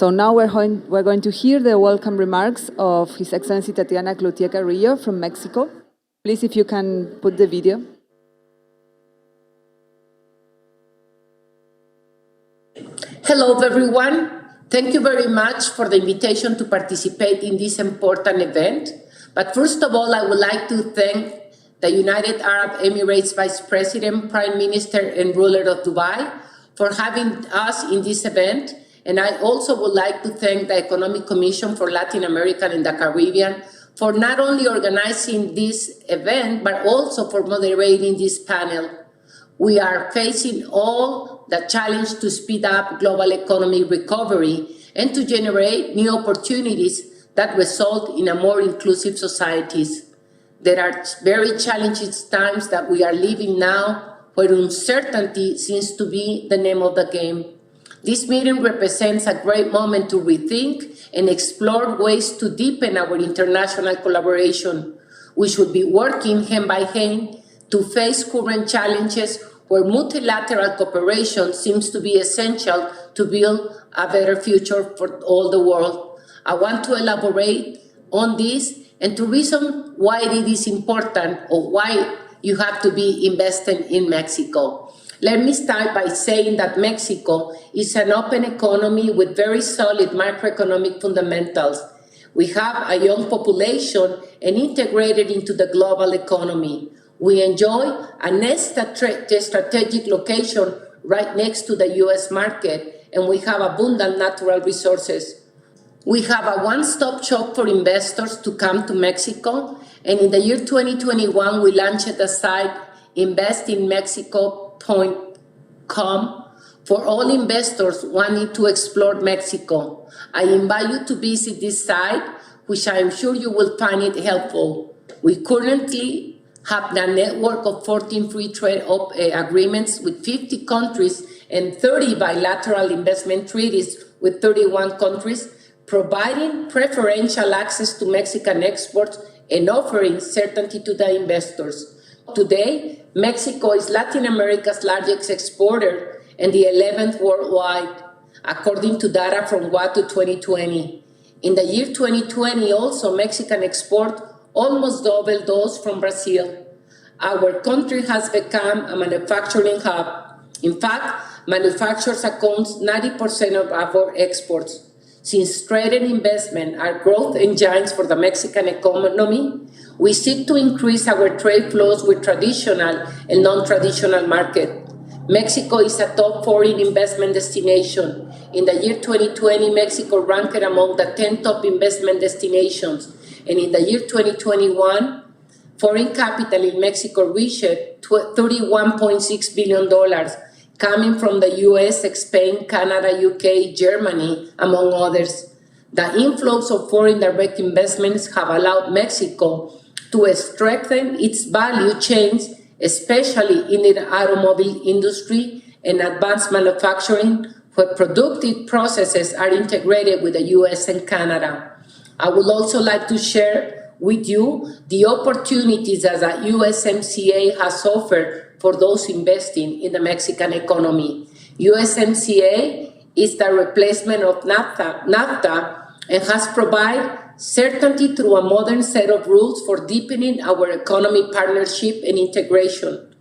So now we're going to hear the welcome remarks of His Excellency Tatiana Cloutier Carrillo from Mexico. Please, if you can put the video. Hello, everyone. Thank you very much for the invitation to participate in this important event. But first of all, I would like to thank the United Arab Emirates Vice President, Prime Minister, and ruler of Dubai for having us in this event. And I also would like to thank the Economic Commission for Latin America and the Caribbean for not only organizing this event, but also for moderating this panel. We are facing all the challenge to speed up global economic recovery and to generate new opportunities that result in a more inclusive societies. There are very challenging times that we are living now where uncertainty seems to be the name of the game. This meeting represents a great moment to rethink and explore ways to deepen our international collaboration. We should be working hand by hand to face current challenges where multilateral cooperation seems to be essential to build a better future for all the world. I want to elaborate on this and to reason why it is important or why you have to be investing in Mexico. Let me start by saying that Mexico is an open economy with very solid macroeconomic fundamentals. We have a young population and integrated into the global economy. We enjoy a strategic location right next to the U.S. market, and we have abundant natural resources. We have a one-stop shop for investors to come to Mexico, and in the year 2021, we launched the site investinmexico.com for all investors wanting to explore Mexico. I invite you to visit this site, which I am sure you will find it helpful. We currently have a network of 14 free trade agreements with 50 countries and 30 bilateral investment treaties with 31 countries, providing preferential access to Mexican exports and offering certainty to the investors. Today, Mexico is Latin America's largest exporter and the 11th worldwide, according to data from WATU 2020. In the year 2020, also, Mexican export almost doubled those from Brazil. Our country has become a manufacturing hub. In fact, manufacturers account 90% of our exports. Since trade and investment are growth engines for the Mexican economy, we seek to increase our trade flows with traditional and non-traditional markets. Mexico is a top foreign investment destination. In the year 2020, Mexico ranked among the 10 top investment destinations. And in the year 2021, foreign capital in Mexico reached $31.6 billion, coming from the US, Spain, Canada, UK, Germany, among others. The influx of foreign direct investments have allowed Mexico to strengthen its value chains, especially in the automobile industry and advanced manufacturing, where productive processes are integrated with the US and Canada. I would also like to share with you the opportunities that the USMCA has offered for those investing in the Mexican economy. USMCA is the replacement of NAFTA and has provided certainty through a modern set of rules for deepening our economic partnership and integration.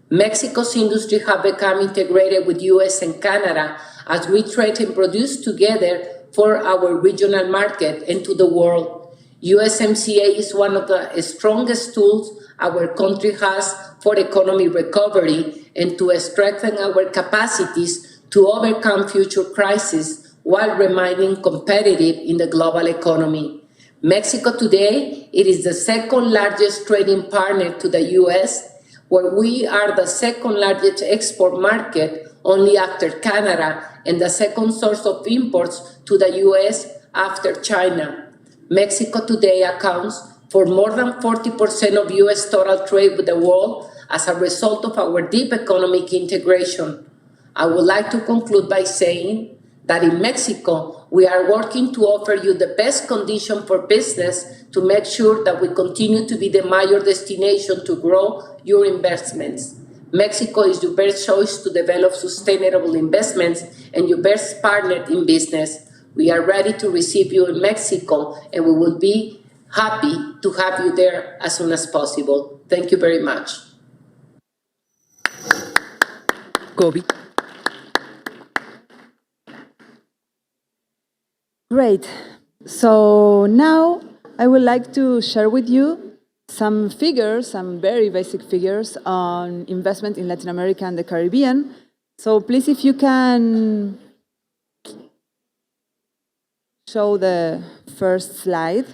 Mexico's industry have become integrated with US and Canada as we trade and produce together for our regional market and to the world. USMCA is one of the strongest tools our country has for economic recovery and to strengthen our capacities to overcome future crises while remaining competitive in the global economy. Mexico today, it is the second largest trading partner to the US, where we are the second largest export market only after Canada and the second source of imports to the US after China. Mexico today accounts for more than 40% of US total trade with the world as a result of our deep economic integration. I would like to conclude by saying that in Mexico, we are working to offer you the best condition for business to make sure that we continue to be the major destination to grow your investments. Mexico is your best choice to develop sustainable investments and your best partner in business. We are ready to receive you in Mexico, and we will be happy to have you there as soon as possible. Thank you very much. Gobi. Great. So now I would like to share with you some figures, some very basic figures on investment in Latin America and the Caribbean. So please, if you can show the first slide.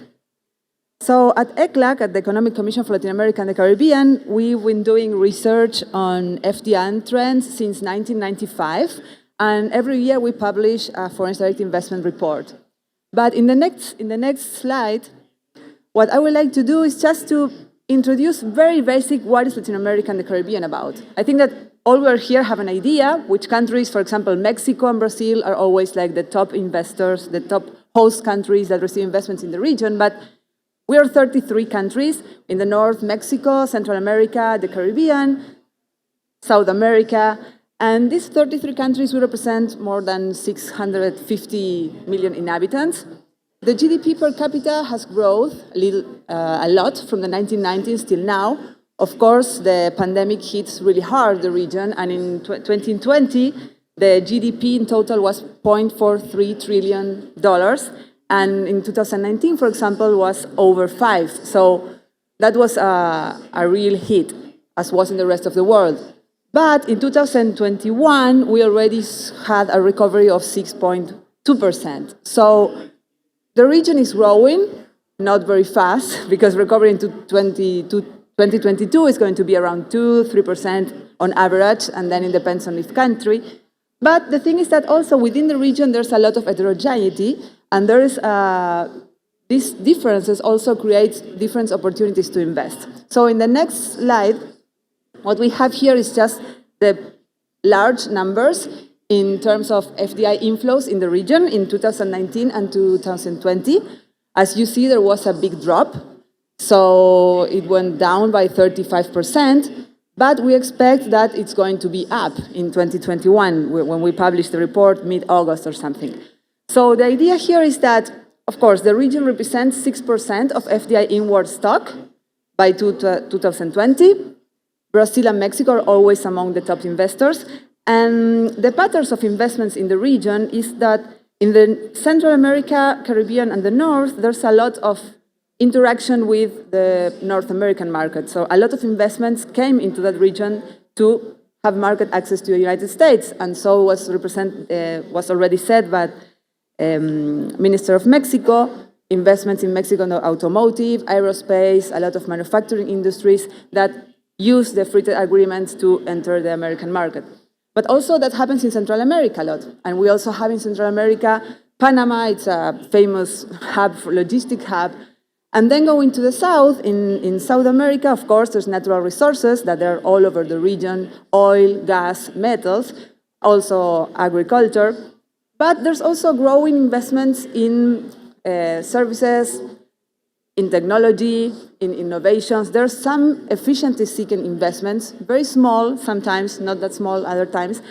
So at ECLAC, at the Economic Commission for Latin America and the Caribbean, we've been doing research on FDI trends since 1995, and every year we publish a foreign direct investment report. But in the next slide, what I would like to do is just to introduce very basic what is Latin America and the Caribbean about. I think that all we are here have an idea which countries, for example, Mexico and Brazil, are always like the top investors, the top host countries that receive investments in the region, but we are 33 countries in the north, Mexico, Central America, the Caribbean, South America, and these 33 countries will represent more than 650 million inhabitants. The GDP per capita has grown a lot from the 1990s till now. Of course, the pandemic hits really hard the region, and in 2020, the GDP in total was $0.43 trillion, and in 2019, for example, was over 5. So that was a real hit, as was in the rest of the world. But in 2021, we already had a recovery of 6.2%. So the region is growing, not very fast, because recovery into 2022 is going to be around 2-3% on average, and then it depends on each country. But the thing is that also within the region, there's a lot of heterogeneity, and there is these differences also create different opportunities to invest. So in the next slide, what we have here is just the large numbers in terms of FDI inflows in the region in 2019 and 2020. As you see, there was a big drop. So it went down by 35%, but we expect that it's going to be up in 2021 when we publish the report mid-August or something. So the idea here is that, of course, the region represents 6% of FDI inward stock by 2020. Brazil and Mexico are always among the top investors. And the patterns of investments in the region is that in the Central America, Caribbean, and the North, there's a lot of interaction with the North American market. So a lot of investments came into that region to have market access to the United States. And so was already said by Minister of Mexico, investments in Mexico in the automotive, aerospace, a lot of manufacturing industries that use the free trade agreements to enter the American market. But also that happens in Central America a lot. And we also have in Central America, Panama, it's a famous hub, logistic hub. And then going to the south, in South America, of course, there's natural resources that are all over the region, oil, gas, metals, also agriculture. But there's also growing investments in services, in technology, in innovations. There's some efficiency-seeking investments, very small sometimes, not that small other times.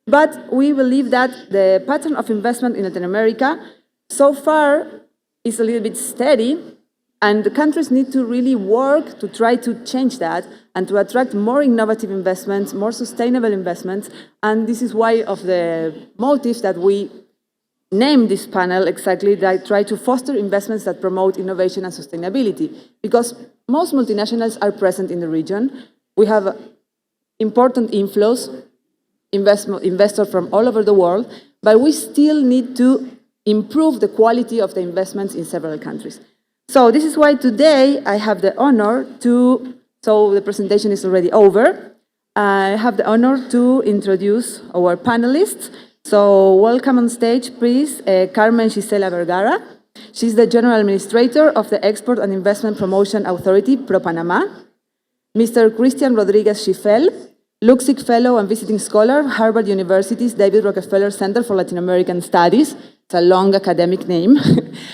But we believe that the pattern of investment in Latin America so far is a little bit steady, and the countries need to really work to try to change that and to attract more innovative investments, more sustainable investments. And this is why of the motives that we named this panel exactly, that try to foster investments that promote innovation and sustainability. Because most multinationals are present in the region. We have important inflows, investors from all over the world, but we still need to improve the quality of the investments in several countries. So this is why today I have the honor to, so the presentation is already over, I have the honor to introduce our panelists. So welcome on stage, please, Carmen Gisela Vergara. She's the General Administrator of the Export and Investment Promotion Authority, ProPanama. Mr. Christian Rodriguez Schifel, Luxic Fellow and Visiting Scholar, Harvard University's David Rockefeller Center for Latin American Studies. It's a long academic name.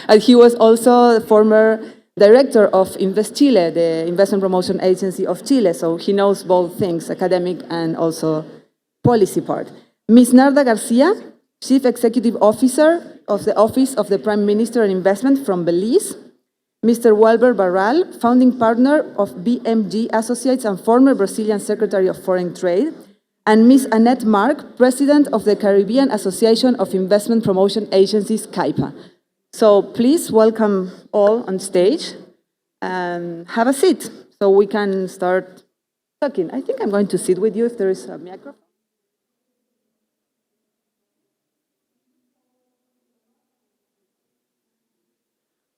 And he was also the former director of Invest Chile, the investment promotion agency of Chile. So he knows both things, academic and also policy part. Ms. Narda Garcia, Chief Executive Officer of the Office of the Prime Minister and Investment from Belize, Mr. Walber Barral, founding partner of BMG Associates and former Brazilian Secretary of Foreign Trade, and Ms. Annette Mark, President of the Caribbean Association of Investment Promotion Agencies, CAIPA. So please welcome all on stage and have a seat so we can start talking. I think I'm going to sit with you if there is a microphone.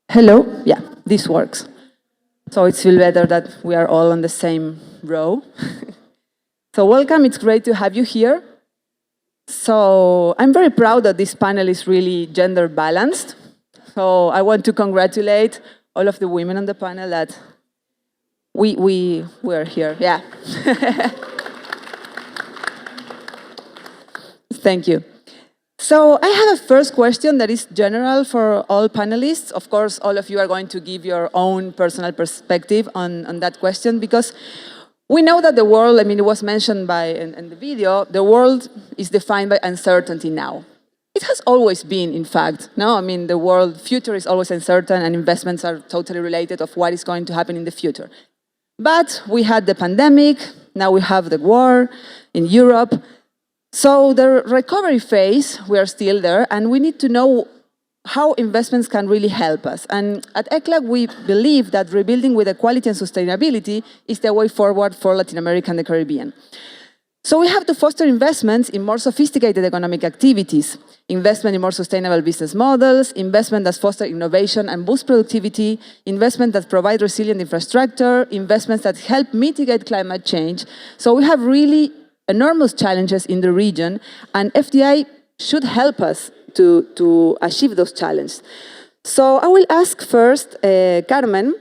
Hello? Yeah, this works. So it's feel better that we are all on the same row. So welcome, it's great to have you here. So I'm very proud that this panel is really gender balanced. So I want to congratulate all of the women on the panel that we are here. Yeah. Thank you. So I have a first question that is general for all panelists. Of course, all of you are going to give your own personal perspective on that question, because we know that the world, I mean, it was mentioned in the video, the world is defined by uncertainty now. It has always been, in fact. No, I mean, the world future is always uncertain, and investments are totally related of what is going to happen in the future. But we had the pandemic, now we have the war in Europe. So the recovery phase, we are still there, and we need to know how investments can really help us. And at ECLAC, we believe that rebuilding with equality and sustainability is the way forward for Latin America and the Caribbean. So we have to foster investments in more sophisticated economic activities, investment in more sustainable business models, investment that foster innovation and boost productivity, investment that provide resilient infrastructure, investments that help mitigate climate change. So we have really enormous challenges in the region, and FDI should help us to achieve those challenges. So I will ask first Carmen,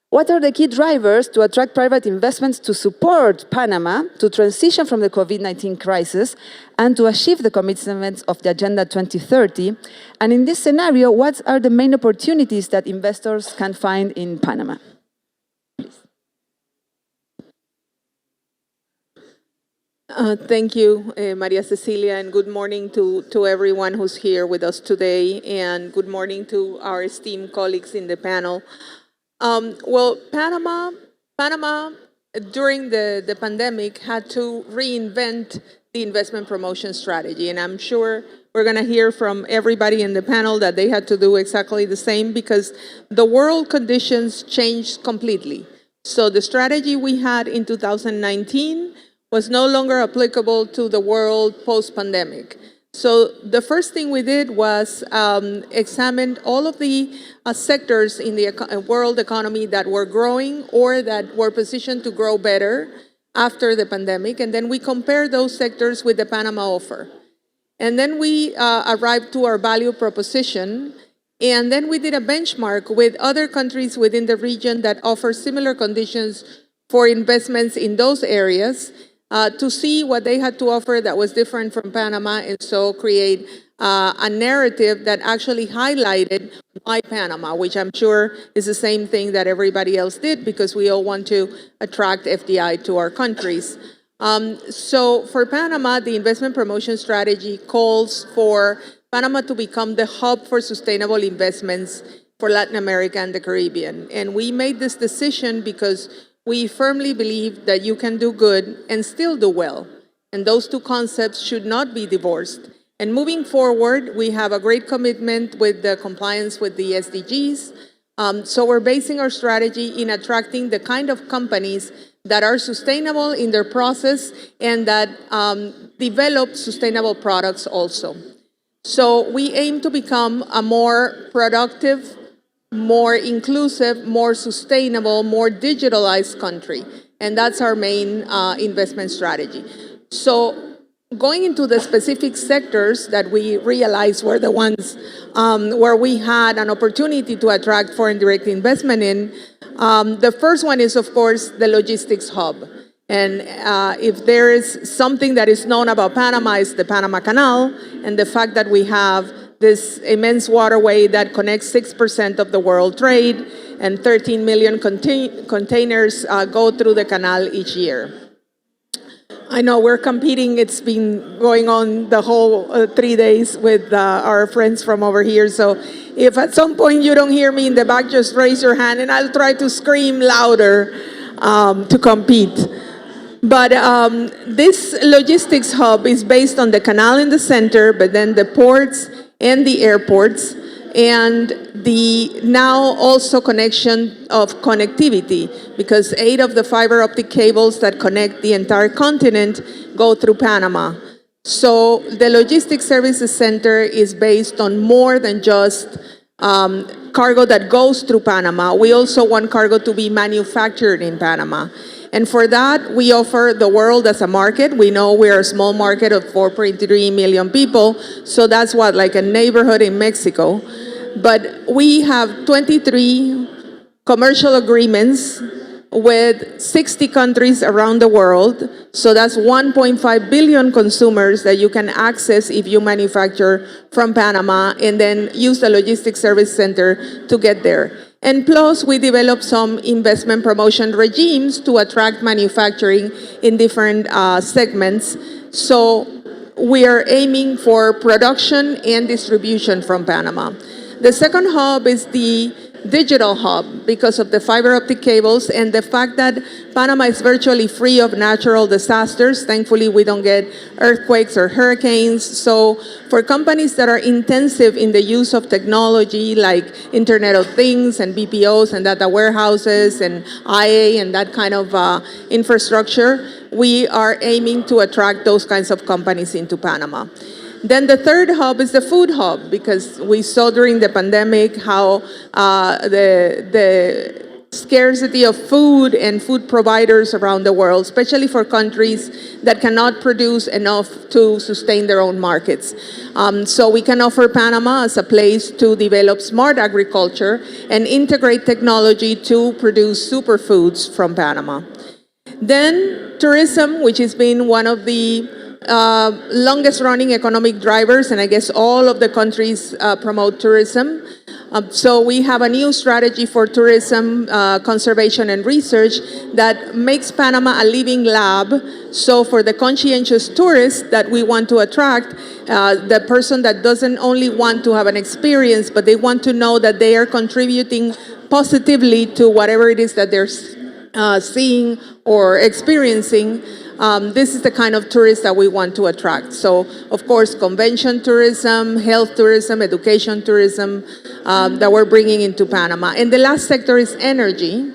what are the key drivers to attract private investments to support Panama to transition from the COVID-19 crisis and to achieve the commitments of the Agenda 2030? And in this scenario, what are the main opportunities that investors can find in Panama? Thank you, Maria Cecilia, and good morning to everyone who's here with us today, and good morning to our esteemed colleagues in the panel. Well, Panama during the pandemic had to reinvent the investment promotion strategy, and I'm sure we're going to hear from everybody in the panel that they had to do exactly the same because the world conditions changed completely. So the strategy we had in 2019 was no longer applicable to the world post-pandemic. So the first thing we did was examine all of the sectors in the world economy that were growing or that were positioned to grow better after the pandemic, and then we compared those sectors with the Panama offer. And then we arrived to our value proposition, and then we did a benchmark with other countries within the region that offer similar conditions for investments in those areas, to see what they had to offer that was different from Panama, and so create a narrative that actually highlighted why Panama, which I'm sure is the same thing that everybody else did because we all want to attract FDI to our countries. So for Panama, the investment promotion strategy calls for Panama to become the hub for sustainable investments for Latin America and the Caribbean. And we made this decision because we firmly believe that you can do good and still do well. And those two concepts should not be divorced. And moving forward, we have a great commitment with the compliance with the SDGs. So we're basing our strategy in attracting the kind of companies that are sustainable in their process and that develop sustainable products also. So we aim to become a more productive, more inclusive, more sustainable, more digitalized country. And that's our main investment strategy. So going into the specific sectors that we realized were the ones where we had an opportunity to attract foreign direct investment in, the first one is, of course, the logistics hub. And if there is something that is known about Panama, it's the Panama Canal and the fact that we have this immense waterway that connects 6% of the world trade, and 13 million containers go through the canal each year. I know we're competing. It's been going on the whole 3 days with our friends from over here. So if at some point you don't hear me in the back, just raise your hand and I'll try to scream louder to compete. But this logistics hub is based on the canal in the center, but then the ports and the airports, and the now also connection of connectivity, because 8 of the fiber optic cables that connect the entire continent go through Panama. So the Logistics Services Center is based on more than just cargo that goes through Panama. We also want cargo to be manufactured in Panama. And for that, we offer the world as a market. We know we're a small market of 4.3 million people, so that's what, like a neighborhood in Mexico. But we have 23 commercial agreements with 60 countries around the world. So that's 1.5 billion consumers that you can access if you manufacture from Panama and then use the Logistics Service Center to get there. And plus, we developed some investment promotion regimes to attract manufacturing in different segments. So we are aiming for production and distribution from Panama. The second hub is the digital hub because of the fiber optic cables and the fact that Panama is virtually free of natural disasters. Thankfully, we don't get earthquakes or hurricanes. So for companies that are intensive in the use of technology like Internet of Things and BPOs and data warehouses and IA and that kind of infrastructure, we are aiming to attract those kinds of companies into Panama. Then the third hub is the food hub, because we saw during the pandemic how the scarcity of food and food providers around the world, especially for countries that cannot produce enough to sustain their own markets. So we can offer Panama as a place to develop smart agriculture and integrate technology to produce superfoods from Panama. Then tourism, which has been one of the longest running economic drivers, and I guess all of the countries promote tourism. So we have a new strategy for tourism, conservation and research that makes Panama a living lab. So for the conscientious tourist that we want to attract, the person that doesn't only want to have an experience, but they want to know that they are contributing positively to whatever it is that they're seeing or experiencing. This is the kind of tourists that we want to attract. So, of course, convention tourism, health tourism, education tourism that we're bringing into Panama. And the last sector is energy.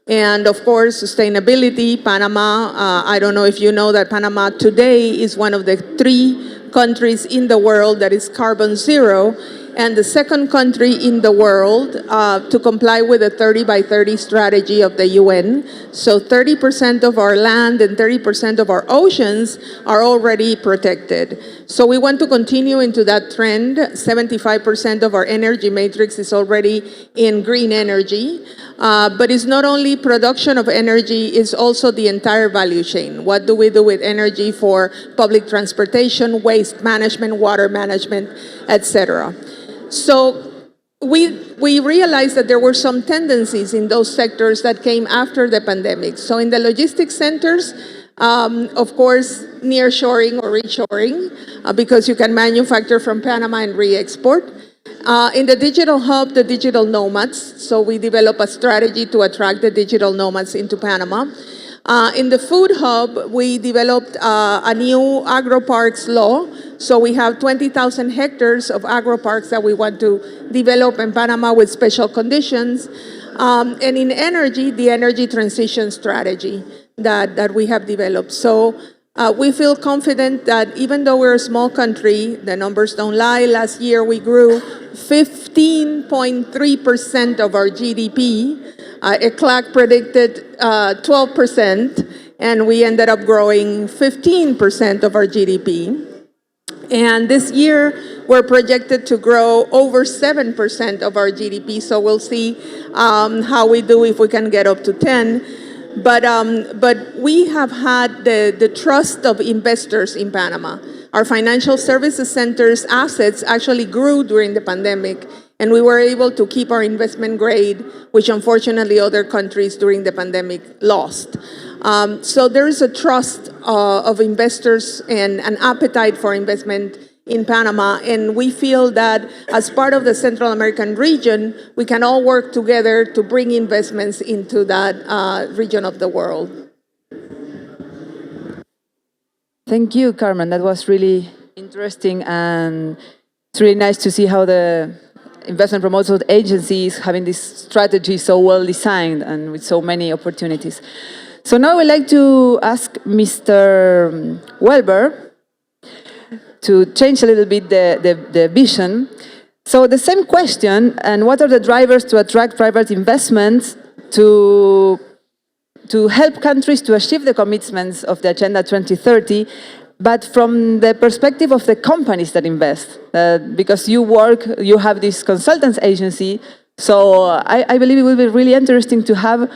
And, of course, sustainability. Panama, I don't know if you know that Panama today is one of the 3 countries in the world that is carbon zero, and the second country in the world to comply with the 30 by 30 strategy of the UN. So 30% of our land and 30% of our oceans are already protected. So we want to continue into that trend. 75% of our energy matrix is already in green energy. But it's not only production of energy, it's also the entire value chain. What do we do with energy for public transportation, waste management, water management, etc.? So we realized that there were some tendencies in those sectors that came after the pandemic. So in the logistics centers, of course, nearshoring or reshoring, because you can manufacture from Panama and re-export. In the digital hub, the digital nomads. So we developed a strategy to attract the digital nomads into Panama. In the food hub, we developed a new agro-parks law. So we have 20,000 hectares of agro-parks that we want to develop in Panama with special conditions. And in energy, the energy transition strategy that we have developed. So we feel confident that even though we're a small country, the numbers don't lie. Last year, we grew 15.3% of our GDP. ECLAC predicted 12%, and we ended up growing 15% of our GDP. And this year, we're projected to grow over 7% of our GDP, so we'll see how we do if we can get up to 10. But we have had the trust of investors in Panama. Our financial services center's assets actually grew during the pandemic, and we were able to keep our investment grade, which unfortunately other countries during the pandemic lost. So there is a trust of investors and an appetite for investment in Panama, and we feel that as part of the Central American region, we can all work together to bring investments into that region of the world. Thank you, Carmen. That was really interesting, and it's really nice to see how the investment promotion agency is having this strategy so well designed and with so many opportunities. So now I'd like to ask Mr. Welber to change a little bit the vision. So the same question, and what are the drivers to attract private investments to help countries to achieve the commitments of the Agenda 2030, but from the perspective of the companies that invest? Because you have this consultants agency, so I believe it will be really interesting to have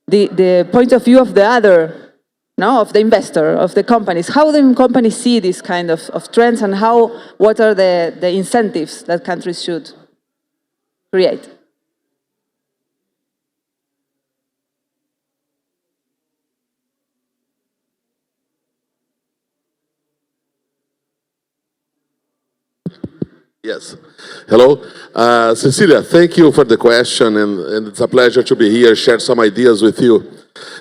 the point of view of the other, of the investor, of the companies. How the companies see this kind of trends, and what are the incentives that countries should create? Yes. Hello. Cecilia, thank you for the question, and it's a pleasure to be here, share some ideas with you.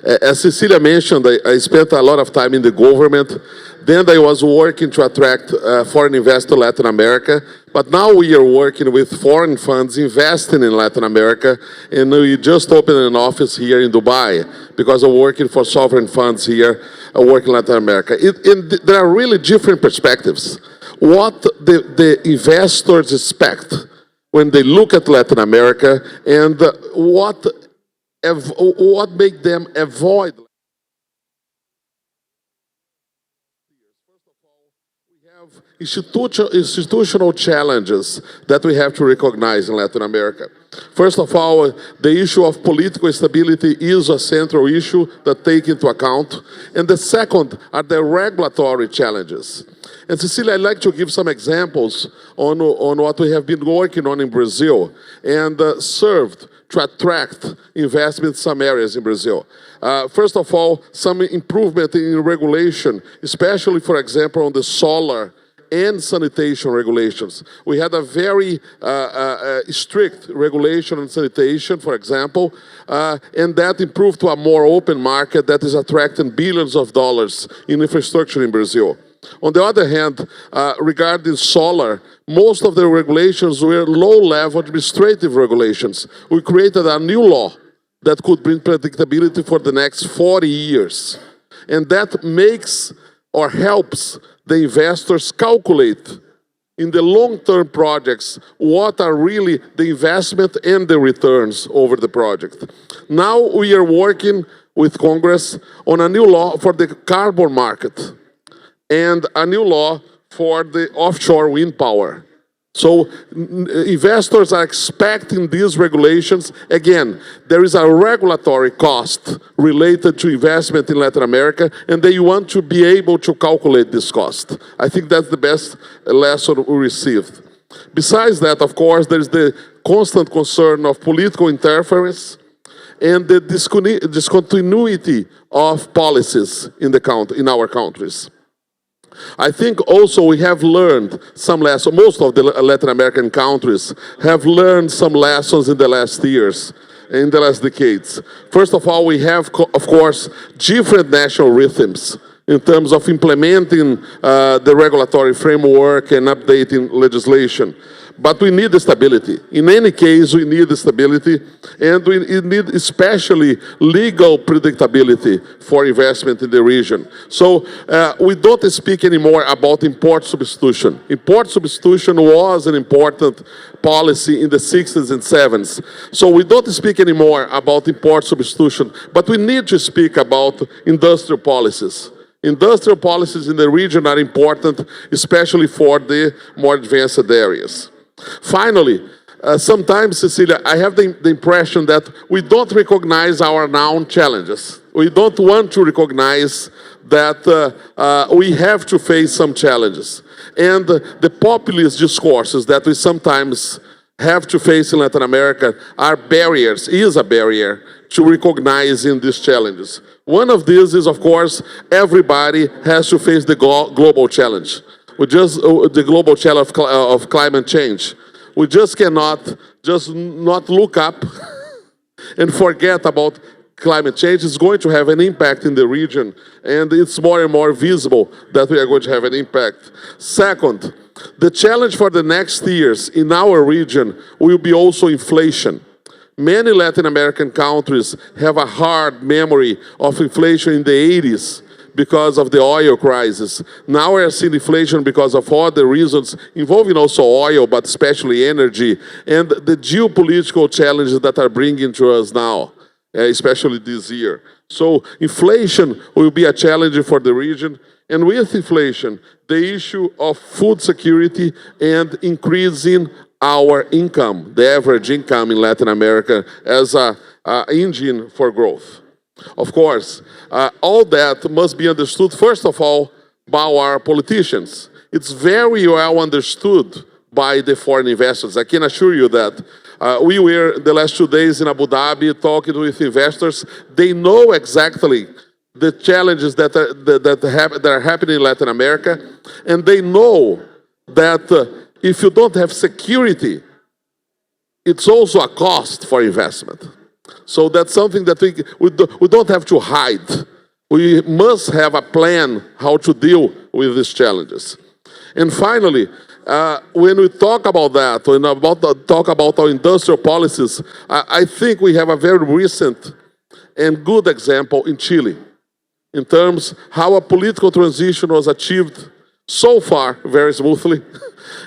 As Cecilia mentioned, I spent a lot of time in the government. Then I was working to attract foreign investors to Latin America. But now we are working with foreign funds investing in Latin America, and we just opened an office here in Dubai because I'm working for sovereign funds here, working in Latin America. There are really different perspectives. What the investors expect when they look at Latin America, and what make them avoid. We have institutional challenges that we have to recognize in Latin America. First of all, the issue of political stability is a central issue that take into account. And the second are the regulatory challenges. And Cecilia, I'd like to give some examples on what we have been working on in Brazil and served to attract investment in some areas in Brazil. First of all, some improvement in regulation, especially, for example, on the solar and sanitation regulations. We had a very strict regulation on sanitation, for example, and that improved to a more open market that is attracting billions of dollars in infrastructure in Brazil. On the other hand, regarding solar, most of the regulations were low-level administrative regulations. We created a new law that could bring predictability for the next 40 years. And that makes or helps the investors calculate in the long-term projects what are really the investment and the returns over the project. Now we are working with Congress on a new law for the carbon market and a new law for the offshore wind power. So investors are expecting these regulations. Again, there is a regulatory cost related to investment in Latin America, and they want to be able to calculate this cost. I think that's the best lesson we received. Besides that, of course, there's the constant concern of political interference and the discontinuity of policies in our countries. I think also we have learned some lessons. Most of the Latin American countries have learned some lessons in the last years, in the last decades. First of all, we have, of course, different national rhythms in terms of implementing the regulatory framework and updating legislation. But we need stability. In any case, we need stability, and we need especially legal predictability for investment in the region. So we don't speak anymore about import substitution. Import substitution was an important policy in the 60s and 70s. So we don't speak anymore about import substitution, but we need to speak about industrial policies. Industrial policies in the region are important, especially for the more advanced areas. Finally, sometimes, Cecilia, I have the impression that we don't recognize our known challenges. We don't want to recognize that we have to face some challenges. And the populist discourses that we sometimes have to face in Latin America are barriers, is a barrier to recognizing these challenges. One of these is, of course, everybody has to face the global challenge. The global challenge of climate change. We just cannot just not look up and forget about climate change. Is going to have an impact in the region, and it's more and more visible that we are going to have an impact. Second, the challenge for the next years in our region will be also inflation. Many Latin American countries have a hard memory of inflation in the 80s because of the oil crisis. Now we are seeing inflation because of other reasons involving also oil, but especially energy, and the geopolitical challenges that are bringing to us now, especially this year. So inflation will be a challenge for the region, and with inflation, the issue of food security and increasing our income, the average income in Latin America, as an engine for growth. Of course, all that must be understood, first of all, by our politicians. It's very well understood by the foreign investors. I can assure you that. We were the last 2 days in Abu Dhabi talking with investors. They know exactly the challenges that are happening in Latin America, and they know that if you don't have security, it's also a cost for investment. So that's something that we don't have to hide. We must have a plan how to deal with these challenges. And finally, when we talk about that, talk about our industrial policies, I think we have a very recent and good example in Chile in terms how a political transition was achieved so far very smoothly,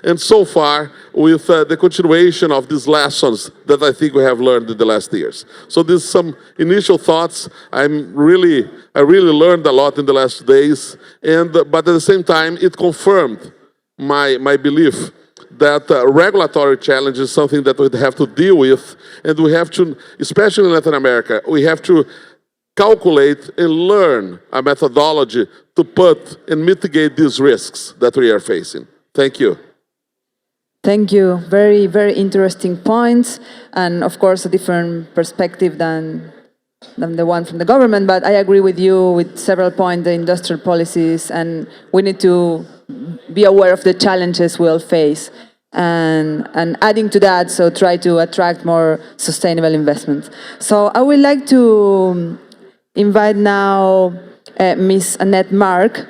and so far with the continuation of these lessons that I think we have learned in the last years. So these are some initial thoughts. I really learned a lot in the last days, but at the same time, it confirmed my belief that regulatory challenge is something that we have to deal with, and we have to, especially in Latin America, we have to calculate and learn a methodology to put and mitigate these risks that we are facing. Thank you. Thank you. Very, very interesting points, and of course a different perspective than the one from the government, but I agree with you with several points, the industrial policies, and we need to be aware of the challenges we'll face. And adding to that, so try to attract more sustainable investments. So I would like to invite now Ms. Annette Mark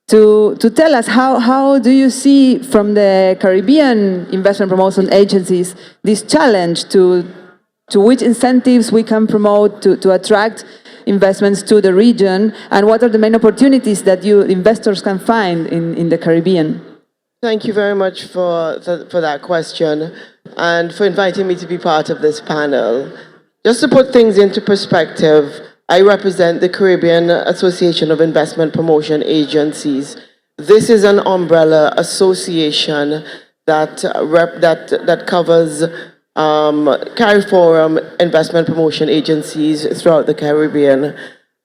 to tell us how do you see from the Caribbean investment promotion agencies this challenge to which incentives we can promote to attract investments to the region, and what are the main opportunities that investors can find in the Caribbean? Thank you very much for that question and for inviting me to be part of this panel. Just to put things into perspective, I represent the Caribbean Association of Investment Promotion Agencies. This is an umbrella association that covers CARIFORUM investment promotion agencies throughout the Caribbean.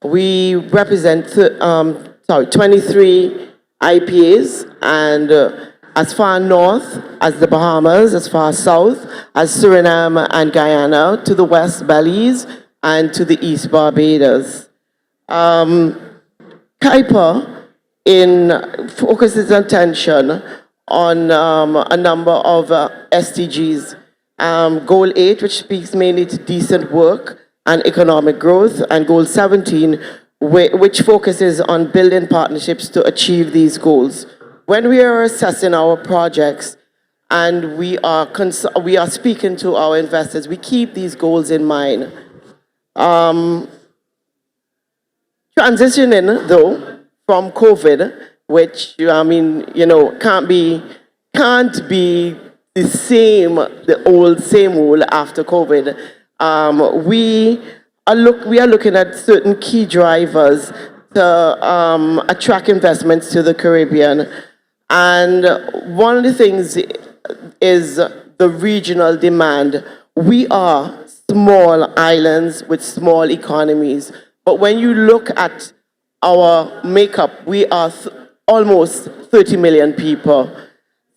We represent 23 IPAs, and as far north as the Bahamas, as far south as Suriname and Guyana, to the west Belize, and to the east Barbados. CAIPA focuses attention on a number of SDGs. Goal 8, which speaks mainly to decent work and economic growth, and Goal 17, which focuses on building partnerships to achieve these goals. When we are assessing our projects and we are speaking to our investors, we keep these goals in mind. Transitioning, though, from COVID, which, can't be the same old after COVID. We are looking at certain key drivers to attract investments to the Caribbean. And one of the things is the regional demand. We are small islands with small economies. But when you look at our makeup, we are almost 30 million people.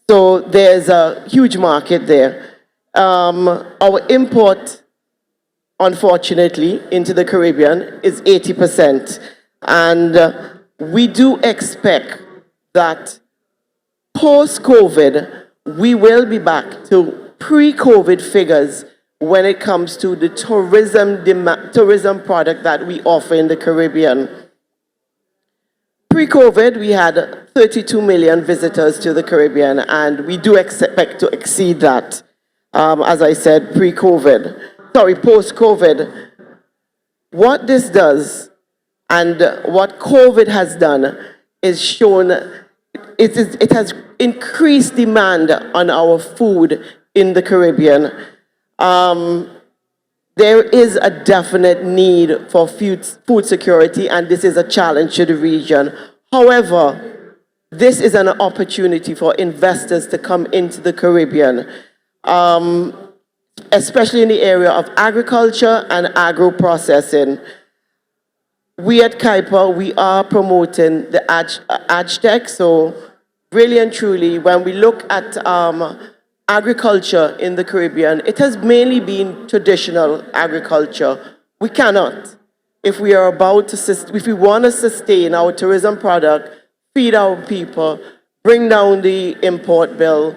So there's a huge market there. Our import, unfortunately, into the Caribbean is 80%. And we do expect that post-COVID, we will be back to pre-COVID figures when it comes to the tourism product that we offer in the Caribbean. Pre-COVID, we had 32 million visitors to the Caribbean, and we do expect to exceed that, as I said, post-COVID. What this does and what COVID has done is shown it has increased demand on our food in the Caribbean. There is a definite need for food security, and this is a challenge to the region. However, this is an opportunity for investors to come into the Caribbean, especially in the area of agriculture and agro-processing. We at Kuiper, we are promoting the AgTech, so really and truly, when we look at agriculture in the Caribbean, it has mainly been traditional agriculture. We cannot, if we want to sustain our tourism product, feed our people, bring down the import bill,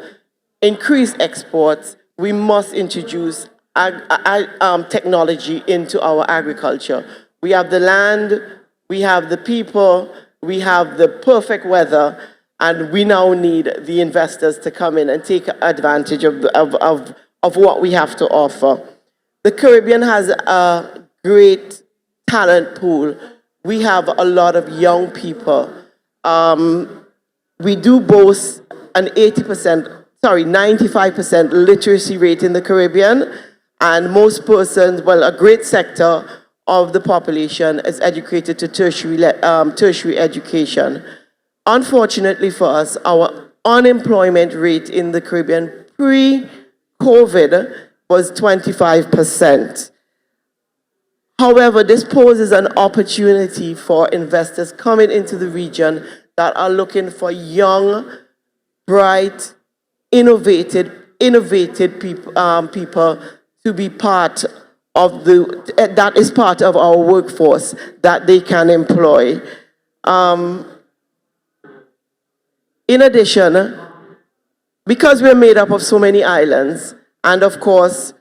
increase exports, we must introduce technology into our agriculture. We have the land, we have the people, we have the perfect weather, and we now need the investors to come in and take advantage of what we have to offer. The Caribbean has a great talent pool. We have a lot of young people. We do boast an 95% literacy rate in the Caribbean, and most persons, a great sector of the population is educated to tertiary education. Unfortunately for us, our unemployment rate in the Caribbean pre-COVID was 25%. However, this poses an opportunity for investors coming into the region that are looking for young, bright, innovative people to be part of that is part of our workforce that they can employ. In addition, because we're made up of so many islands, and of course,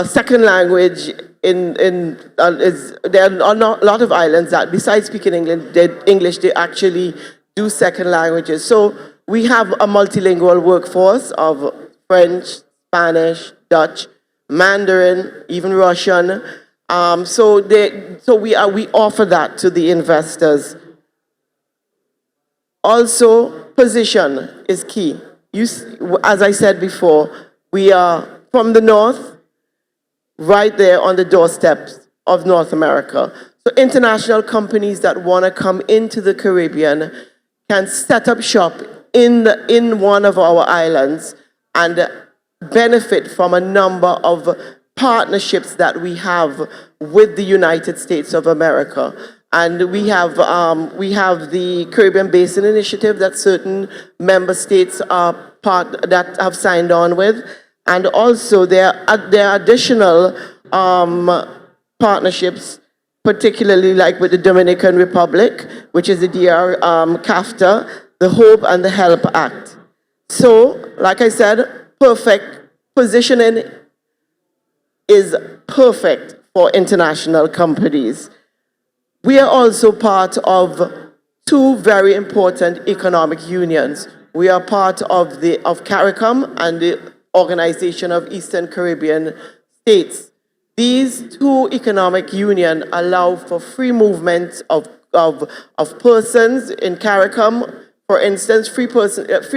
second language there are a lot of islands that, besides speaking English, they actually do second languages. So we have a multilingual workforce of French, Spanish, Dutch, Mandarin, even Russian. So we offer that to the investors. Also, position is key. As I said before, we are from the north, right there on the doorsteps of North America. So international companies that want to come into the Caribbean can set up shop in one of our islands and benefit from a number of partnerships that we have with the United States of America. And we have the Caribbean Basin Initiative that certain member states that have signed on with. And also there are additional partnerships, particularly like with the Dominican Republic, which is the DR CAFTA, the Hope and the Help Act. So, like I said, perfect positioning is perfect for international companies. We are also part of two very important economic unions. We are part of CARICOM and the Organization of Eastern Caribbean States. These two economic unions allow for free movement of persons in CARICOM, for instance, free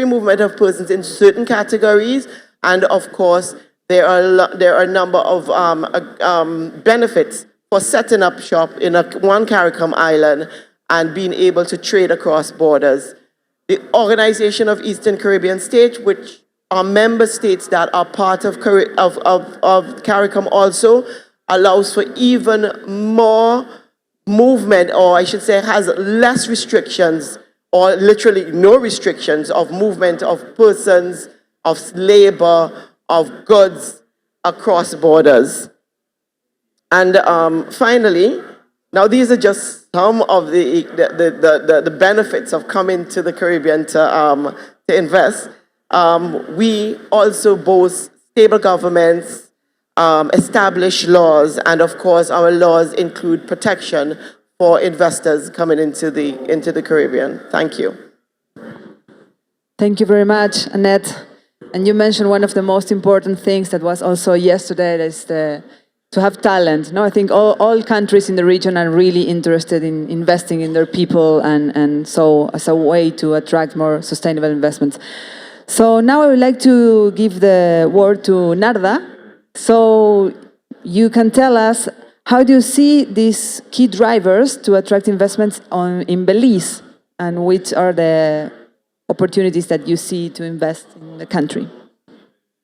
movement of persons in certain categories, and of course, there are a number of benefits for setting up shop in one CARICOM island and being able to trade across borders. The Organization of Eastern Caribbean States, which are member states that are part of CARICOM also, allows for even more movement, or I should say has less restrictions, or literally no restrictions of movement of persons, of labor, of goods, across borders. And finally, now these are just some of the benefits of coming to the Caribbean to invest. We also boast stable governments, established laws, and of course our laws include protection for investors coming into the Caribbean. Thank you. Thank you very much, Annette. And you mentioned one of the most important things that was also yesterday is to have talent. No, I think all countries in the region are really interested in investing in their people and so as a way to attract more sustainable investments. So now I would like to give the word to Narda. So you can tell us, how do you see these key drivers to attract investments in Belize, and which are the opportunities that you see to invest in the country?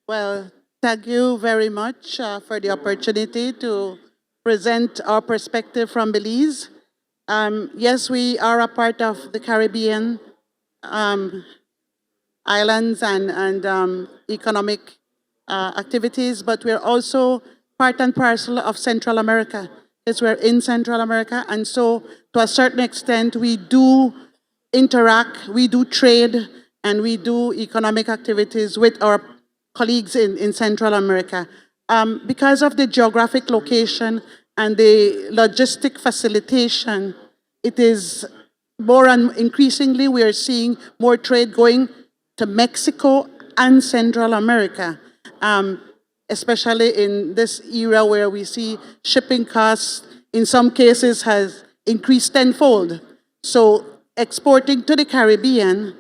Well, thank you very much for the opportunity to present our perspective from Belize. Yes, we are a part of the Caribbean islands and economic activities, but we're also part and parcel of Central America. Yes, we're in Central America, and so to a certain extent, we do interact, we do trade, and we do economic activities with our colleagues in Central America. Because of the geographic location and the logistic facilitation, it is more and increasingly we are seeing more trade going to Mexico and Central America, especially in this era where we see shipping costs in some cases has increased tenfold. So exporting to the Caribbean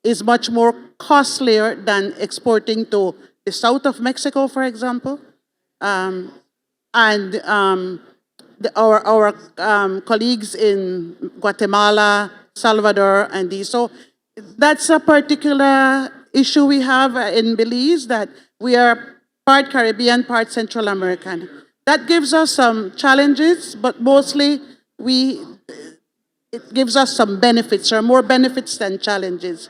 is much more costlier than exporting to the south of Mexico, for example, and our colleagues in Guatemala, Salvador, and these. So that's a particular issue we have in Belize, that we are part Caribbean, part Central American. That gives us some challenges, but mostly it gives us some benefits, or more benefits than challenges.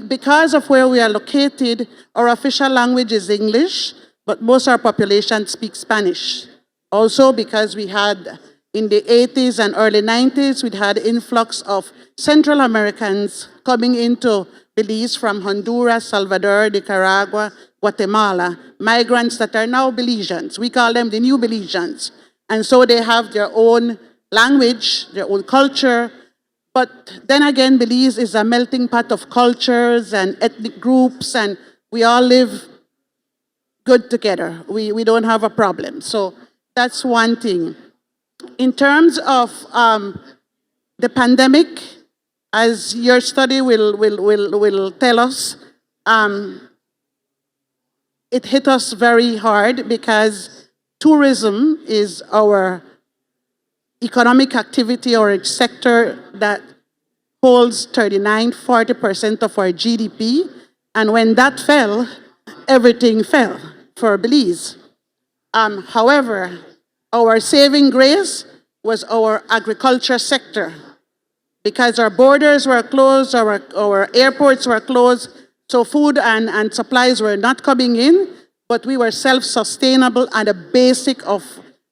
Because of where we are located, our official language is English, but most of our population speaks Spanish. Also because we had, in the 80s and early 90s, we'd had influx of Central Americans coming into Belize from Honduras, Salvador, Nicaragua, Guatemala, migrants that are now Belizeans. We call them the new Belizeans. And so they have their own language, their own culture. But then again, Belize is a melting pot of cultures and ethnic groups, and we all live good together. We don't have a problem. So that's one thing. In terms of the pandemic, as your study will tell us, it hit us very hard because tourism is our economic activity or a sector that holds 39–40% of our GDP. And when that fell, everything fell for Belize. However, our saving grace was our agriculture sector. Because our borders were closed, our airports were closed, so food and supplies were not coming in, but we were self-sustainable and a basic of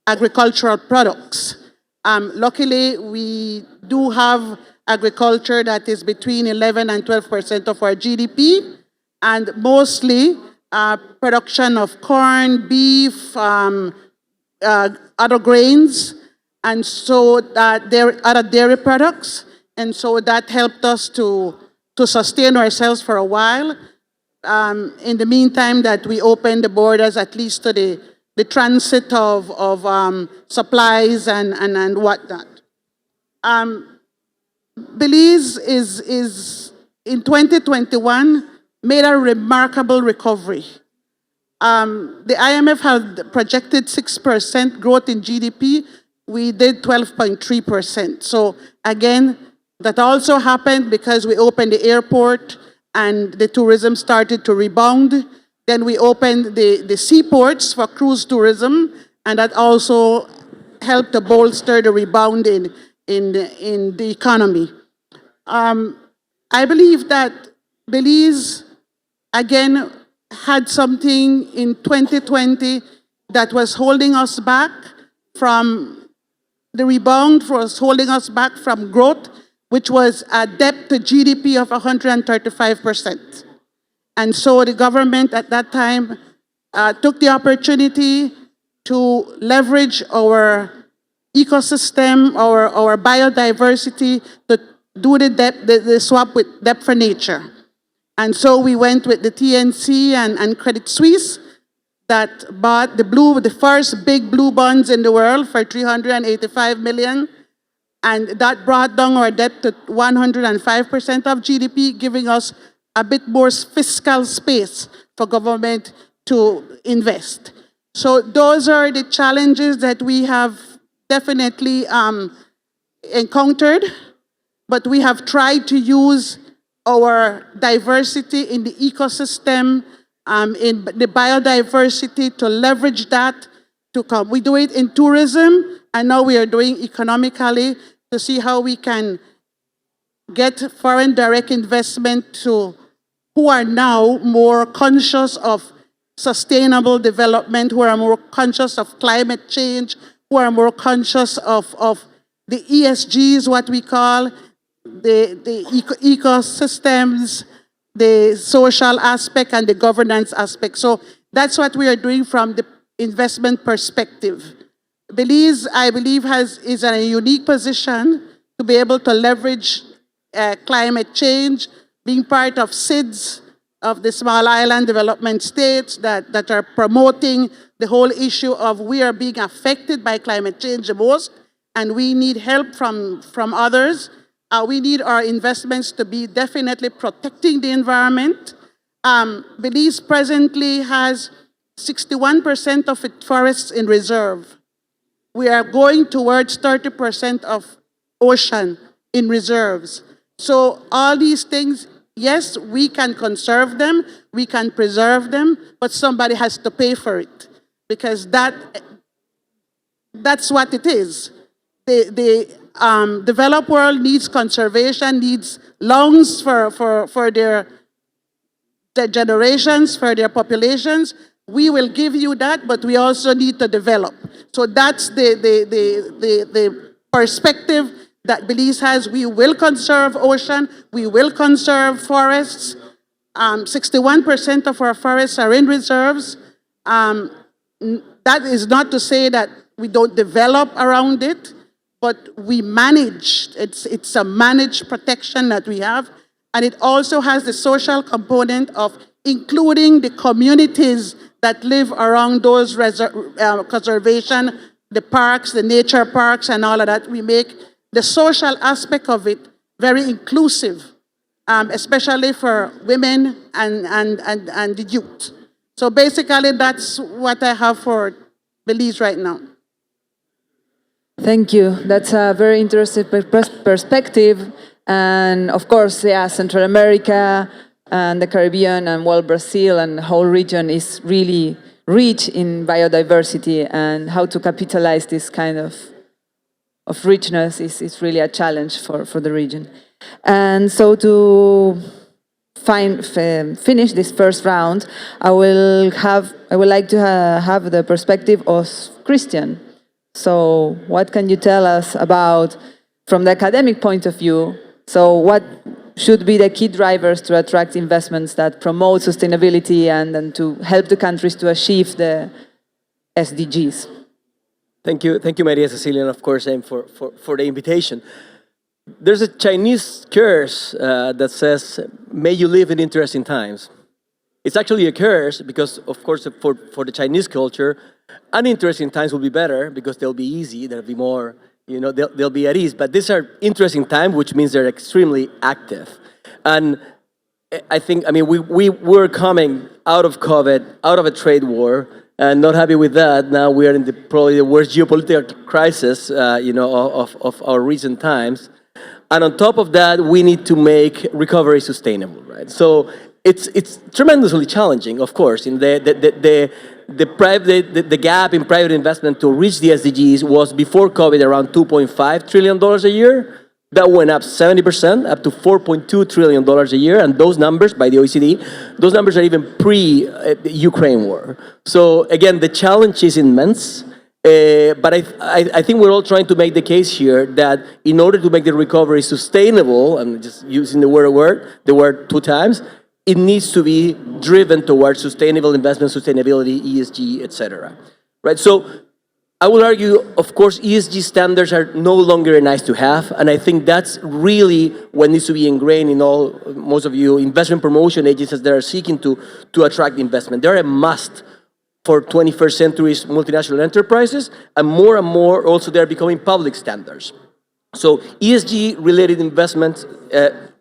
agricultural products. Luckily, we do have agriculture that is between 11 and 12% of our GDP, and mostly production of corn, beef, other grains, and so other dairy products. And so that helped us to sustain ourselves for a while. In the meantime that we opened the borders at least to the transit of supplies and whatnot. Belize is in 2021 made a remarkable recovery. The IMF had projected 6% growth in GDP. We did 12.3%. So again, that also happened because we opened the airport and the tourism started to rebound. Then we opened the seaports for cruise tourism, and that also helped to bolster the rebound in the economy. I believe that Belize, again, had something in 2020 that was holding us back from the rebound, was holding us back from growth, which was a debt to GDP of 135%. And so the government at that time took the opportunity to leverage our ecosystem, our biodiversity, to do the swap with debt for nature. And so we went with the TNC and Credit Suisse that bought the first big blue bonds in the world for $385 million. And that brought down our debt to 105% of GDP, giving us a bit more fiscal space for government to invest. So those are the challenges that we have definitely encountered, but we have tried to use our diversity in the ecosystem, in the biodiversity, to leverage that to come. We do it in tourism, and now we are doing economically to see how we can get foreign direct investment to who are now more conscious of sustainable development, who are more conscious of climate change, who are more conscious of the ESGs, what we call, the ecosystems, the social aspect, and the governance aspect. So that's what we are doing from the investment perspective. Belize, I believe, is in a unique position to be able to leverage climate change, being part of SIDS, of the Small Island Development States that are promoting the whole issue of we are being affected by climate change the most, and we need help from others. We need our investments to be definitely protecting the environment. Belize presently has 61% of its forests in reserve. We are going towards 30% of ocean in reserves. So all these things, yes, we can conserve them, we can preserve them, but somebody has to pay for it, because that's what it is. The developed world needs conservation, needs lungs for their generations, for their populations. We will give you that, but we also need to develop. So that's the perspective that Belize has. We will conserve ocean, we will conserve forests. 61% of our forests are in reserves. That is not to say that we don't develop around it, but we manage. It's a managed protection that we have. And it also has the social component of including the communities that live around those conservation, the parks, the nature parks, and all of that. We make the social aspect of it very inclusive, especially for women and the youth. So basically, that's what I have for Belize right now. Thank you. That's a very interesting perspective. And of course, yeah, Central America and the Caribbean and well, Brazil and the whole region is really rich in biodiversity, and how to capitalize this kind of richness is really a challenge for the region. And so to finish this first round, I would like to have the perspective of Christian. So what can you tell us about, from the academic point of view, so what should be the key drivers to attract investments that promote sustainability and to help the countries to achieve the SDGs? Thank you, Maria Cecilia, and of course, for the invitation. There's a Chinese curse that says, "May you live in interesting times." It's actually a curse because, of course, for the Chinese culture, uninteresting times will be better because they'll be easy, they'll be more, they'll be at ease. But these are interesting times, which means they're extremely active. And I think, we were coming out of COVID, out of a trade war, and not happy with that. Now we are in probably the worst geopolitical crisis, of our recent times. And on top of that, we need to make recovery sustainable, right? So it's tremendously challenging, of course. In the gap in private investment to reach the SDGs was before COVID around $2.5 trillion a year. That went up 70%, up to $4.2 trillion a year. And those numbers by the OECD, those numbers are even pre-Ukraine war. So again, the challenge is immense. But I think we're all trying to make the case here that in order to make the recovery sustainable, I'm just using the word 2 times, it needs to be driven towards sustainable investment, sustainability, ESG, etc. Right? So I will argue, of course, ESG standards are no longer a nice to have, and I think that's really what needs to be ingrained in most of you investment promotion agencies that are seeking to attract investment. They're a must for 21st century multinational enterprises, and more also they're becoming public standards. So ESG-related investments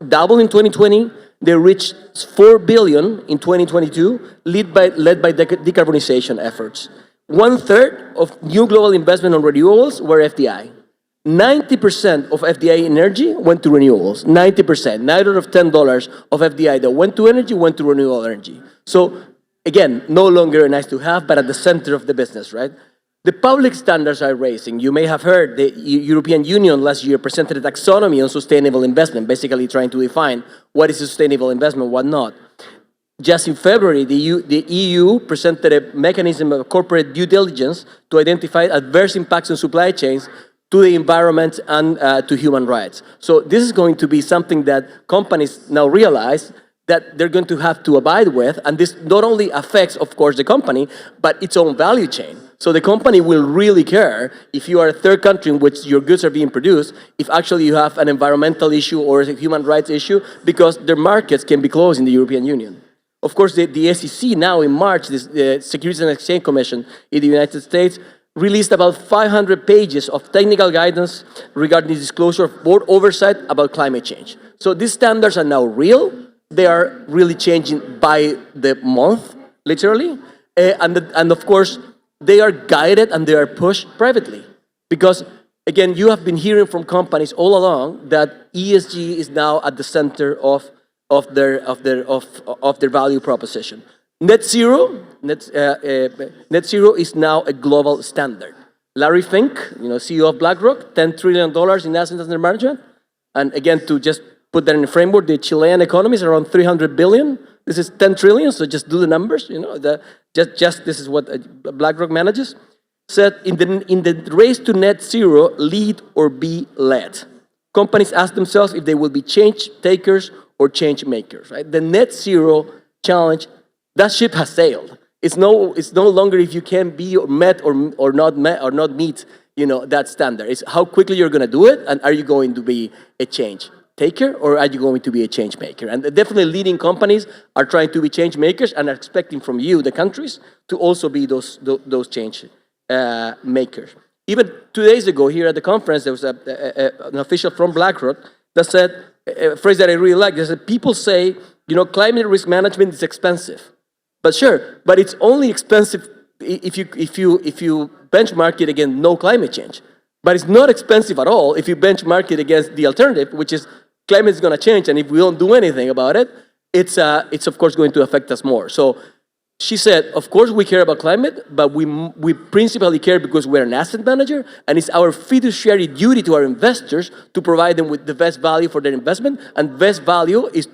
doubled in 2020. They reached $4 billion in 2022, led by decarbonization efforts. 1/3 of new global investment on renewables were FDI. 90% of FDI energy went to renewables. 90%. 9 out of $10 of FDI that went to energy went to renewable energy. So again, no longer a nice to have, but at the center of the business, right? The public standards are raising. You may have heard the European Union last year presented a taxonomy on sustainable investment, basically trying to define what is sustainable investment, what not. Just in February, the EU presented a mechanism of corporate due diligence to identify adverse impacts on supply chains to the environment and to human rights. So this is going to be something that companies now realize that they're going to have to abide with, and this not only affects, of course, the company, but its own value chain. So the company will really care if you are a third country in which your goods are being produced, if actually you have an environmental issue or a human rights issue, because their markets can be closed in the European Union. Of course, the SEC now in March, the Securities and Exchange Commission in the United States, released about 500 pages of technical guidance regarding the disclosure of board oversight about climate change. So these standards are now real. They are really changing by the month, literally. And of course, they are guided and they are pushed privately. Because, again, you have been hearing from companies all along that ESG is now at the center of their value proposition. Net zero is now a global standard. Larry Fink, CEO of BlackRock, $10 trillion in assets under management. And again, to just put that in a framework, the Chilean economy is around 300 billion. This is 10 trillion, so just do the numbers. Just this is what BlackRock manages. Said in the race to net zero, lead or be led. Companies ask themselves if they will be change takers or change makers. Right? The net zero challenge, that ship has sailed. It's no longer if you can be met or not meet that standard. It's how quickly you're going to do it, and are you going to be a change taker or are you going to be a change maker? And definitely leading companies are trying to be change makers and are expecting from you, the countries, to also be those change makers. Even 2 days ago here at the conference, there was an official from BlackRock that said a phrase that I really like. They said, people say, climate risk management is expensive. But sure, but it's only expensive if you benchmark it against no climate change. But it's not expensive at all if you benchmark it against the alternative, which is climate is going to change, and if we don't do anything about it, it's of course going to affect us more. So she said, of course we care about climate, but we principally care because we're an asset manager, and it's our fiduciary duty to our investors to provide them with the best value for their investment, and best value is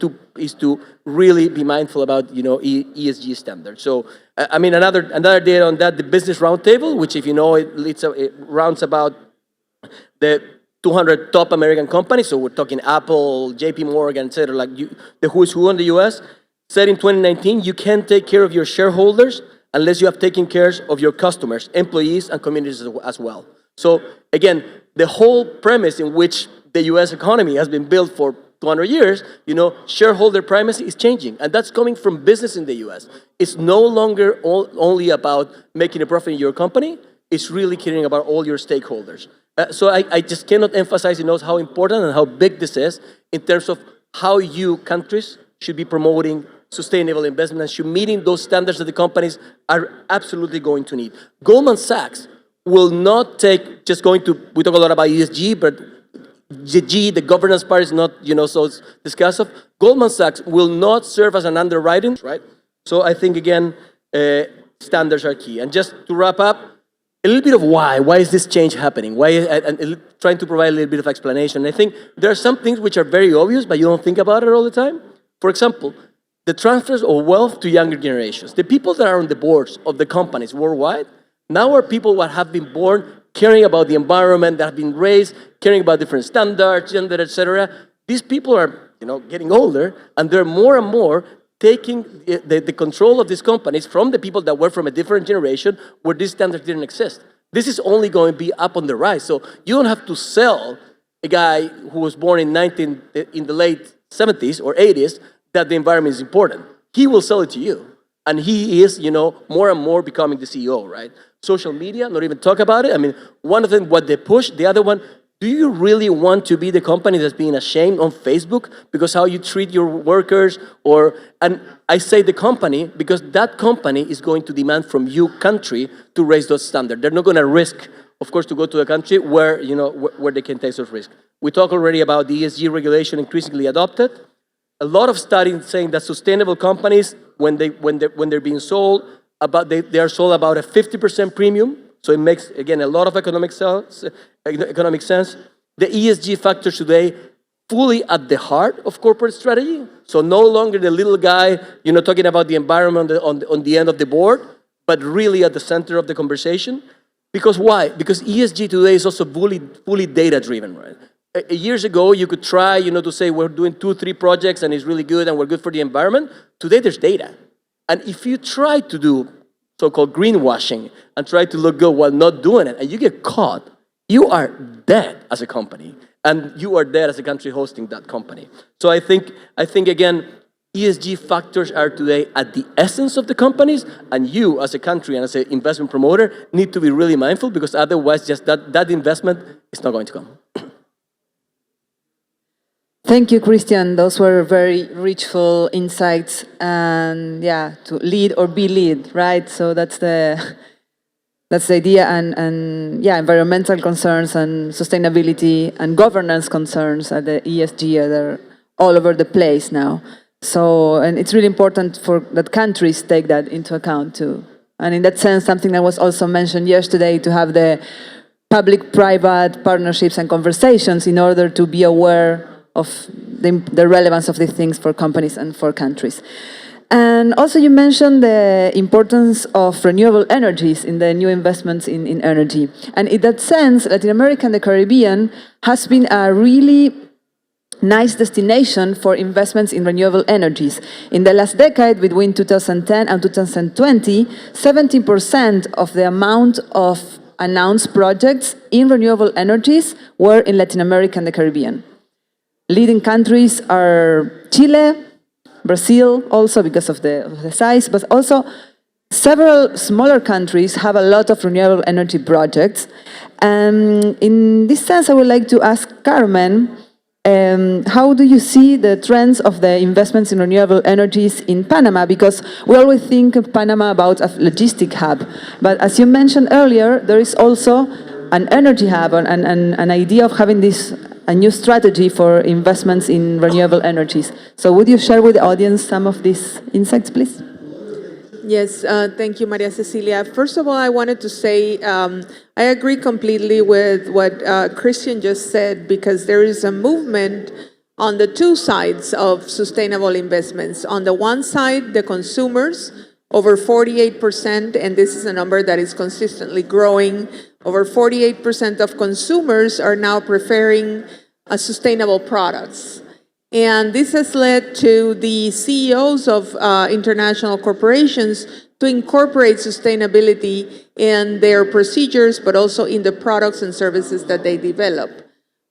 to really be mindful about ESG standards. So I mean another data on that, the Business Roundtable, which if you know it rounds about the 200 top American companies, so we're talking Apple, JP Morgan, etc., like the who's who in the US, said in 2019, you can't take care of your shareholders unless you have taken care of your customers, employees, and communities as well. So again, the whole premise in which the US economy has been built for 200 years, shareholder primacy is changing. And that's coming from business in the US. It's no longer only about making a profit in your company, it's really caring about all your stakeholders. So I just cannot emphasize enough how important and how big this is in terms of how you countries should be promoting sustainable investment and should meeting those standards that the companies are absolutely going to need. Goldman Sachs will not take, we talk a lot about ESG, but the governance part is not, so discussive. Goldman Sachs will not serve as an underwriting, right? So I think, again, standards are key. And just to wrap up, a little bit of why. Why is this change happening? Why? And trying to provide a little bit of explanation. I think there are some things which are very obvious, but you don't think about it all the time. For example, the transfers of wealth to younger generations. The people that are on the boards of the companies worldwide now are people that have been born caring about the environment, that have been raised caring about different standards, gender, etc. These people are, getting older, and they're more and more taking the control of these companies from the people that were from a different generation where these standards didn't exist. This is only going to be up on the rise. So you don't have to sell a guy who was born in the late 70s or 80s that the environment is important. He will sell it to you. And he is, more and more becoming the CEO, right? Social media, not even talk about it. I mean, one of them, what they push, the other one, do you really want to be the company that's being ashamed on Facebook because how you treat your workers? And I say the company because that company is going to demand from you, country, to raise those standards. They're not going to risk, of course, to go to a country where, where they can take those risks. We talked already about the ESG regulation increasingly adopted. A lot of studies saying that sustainable companies, when they're being sold, they are sold about a 50% premium. So it makes, again, a lot of economic sense. The ESG factors today fully at the heart of corporate strategy. So no longer the little guy, talking about the environment on the end of the board, but really at the center of the conversation. Because why? Because ESG today is also fully data-driven, right? Years ago, you could try, to say we're doing 2-3 projects and it's really good and we're good for the environment. Today, there's data. And if you try to do so-called greenwashing and try to look good while not doing it, and you get caught, you are dead as a company, and you are dead as a country hosting that company. So I think again, ESG factors are today at the essence of the companies, and you as a country and as an investment promoter need to be really mindful because otherwise just that investment is not going to come. Thank you, Christian. Those were very richful insights, and to lead or be lead, right? So that's the idea, and environmental concerns and sustainability and governance concerns at the ESG they're all over the place now. So, and it's really important that countries take that into account too. And in that sense, something that was also mentioned yesterday, to have the public-private partnerships and conversations in order to be aware of the relevance of these things for companies and for countries. And also you mentioned the importance of renewable energies in the new investments in energy. And in that sense, Latin America and the Caribbean has been a really nice destination for investments in renewable energies. In the last decade, between 2010 and 2020, 70% of the amount of announced projects in renewable energies were in Latin America and the Caribbean. Leading countries are Chile, Brazil, also because of the size, but also several smaller countries have a lot of renewable energy projects. And in this sense, I would like to ask Carmen, how do you see the trends of the investments in renewable energies in Panama? Because we always think of Panama about a logistic hub, but as you mentioned earlier, there is also an energy hub and an idea of having a new strategy for investments in renewable energies. So would you share with the audience some of these insights, please? Yes, thank you, Maria Cecilia. First of all, I wanted to say I agree completely with what Christian just said, because there is a movement on the two sides of sustainable investments. On the one side, the consumers, over 48%, and this is a number that is consistently growing. Over 48% of consumers are now preferring sustainable products. And this has led to the CEOs of international corporations to incorporate sustainability in their procedures, but also in the products and services that they develop.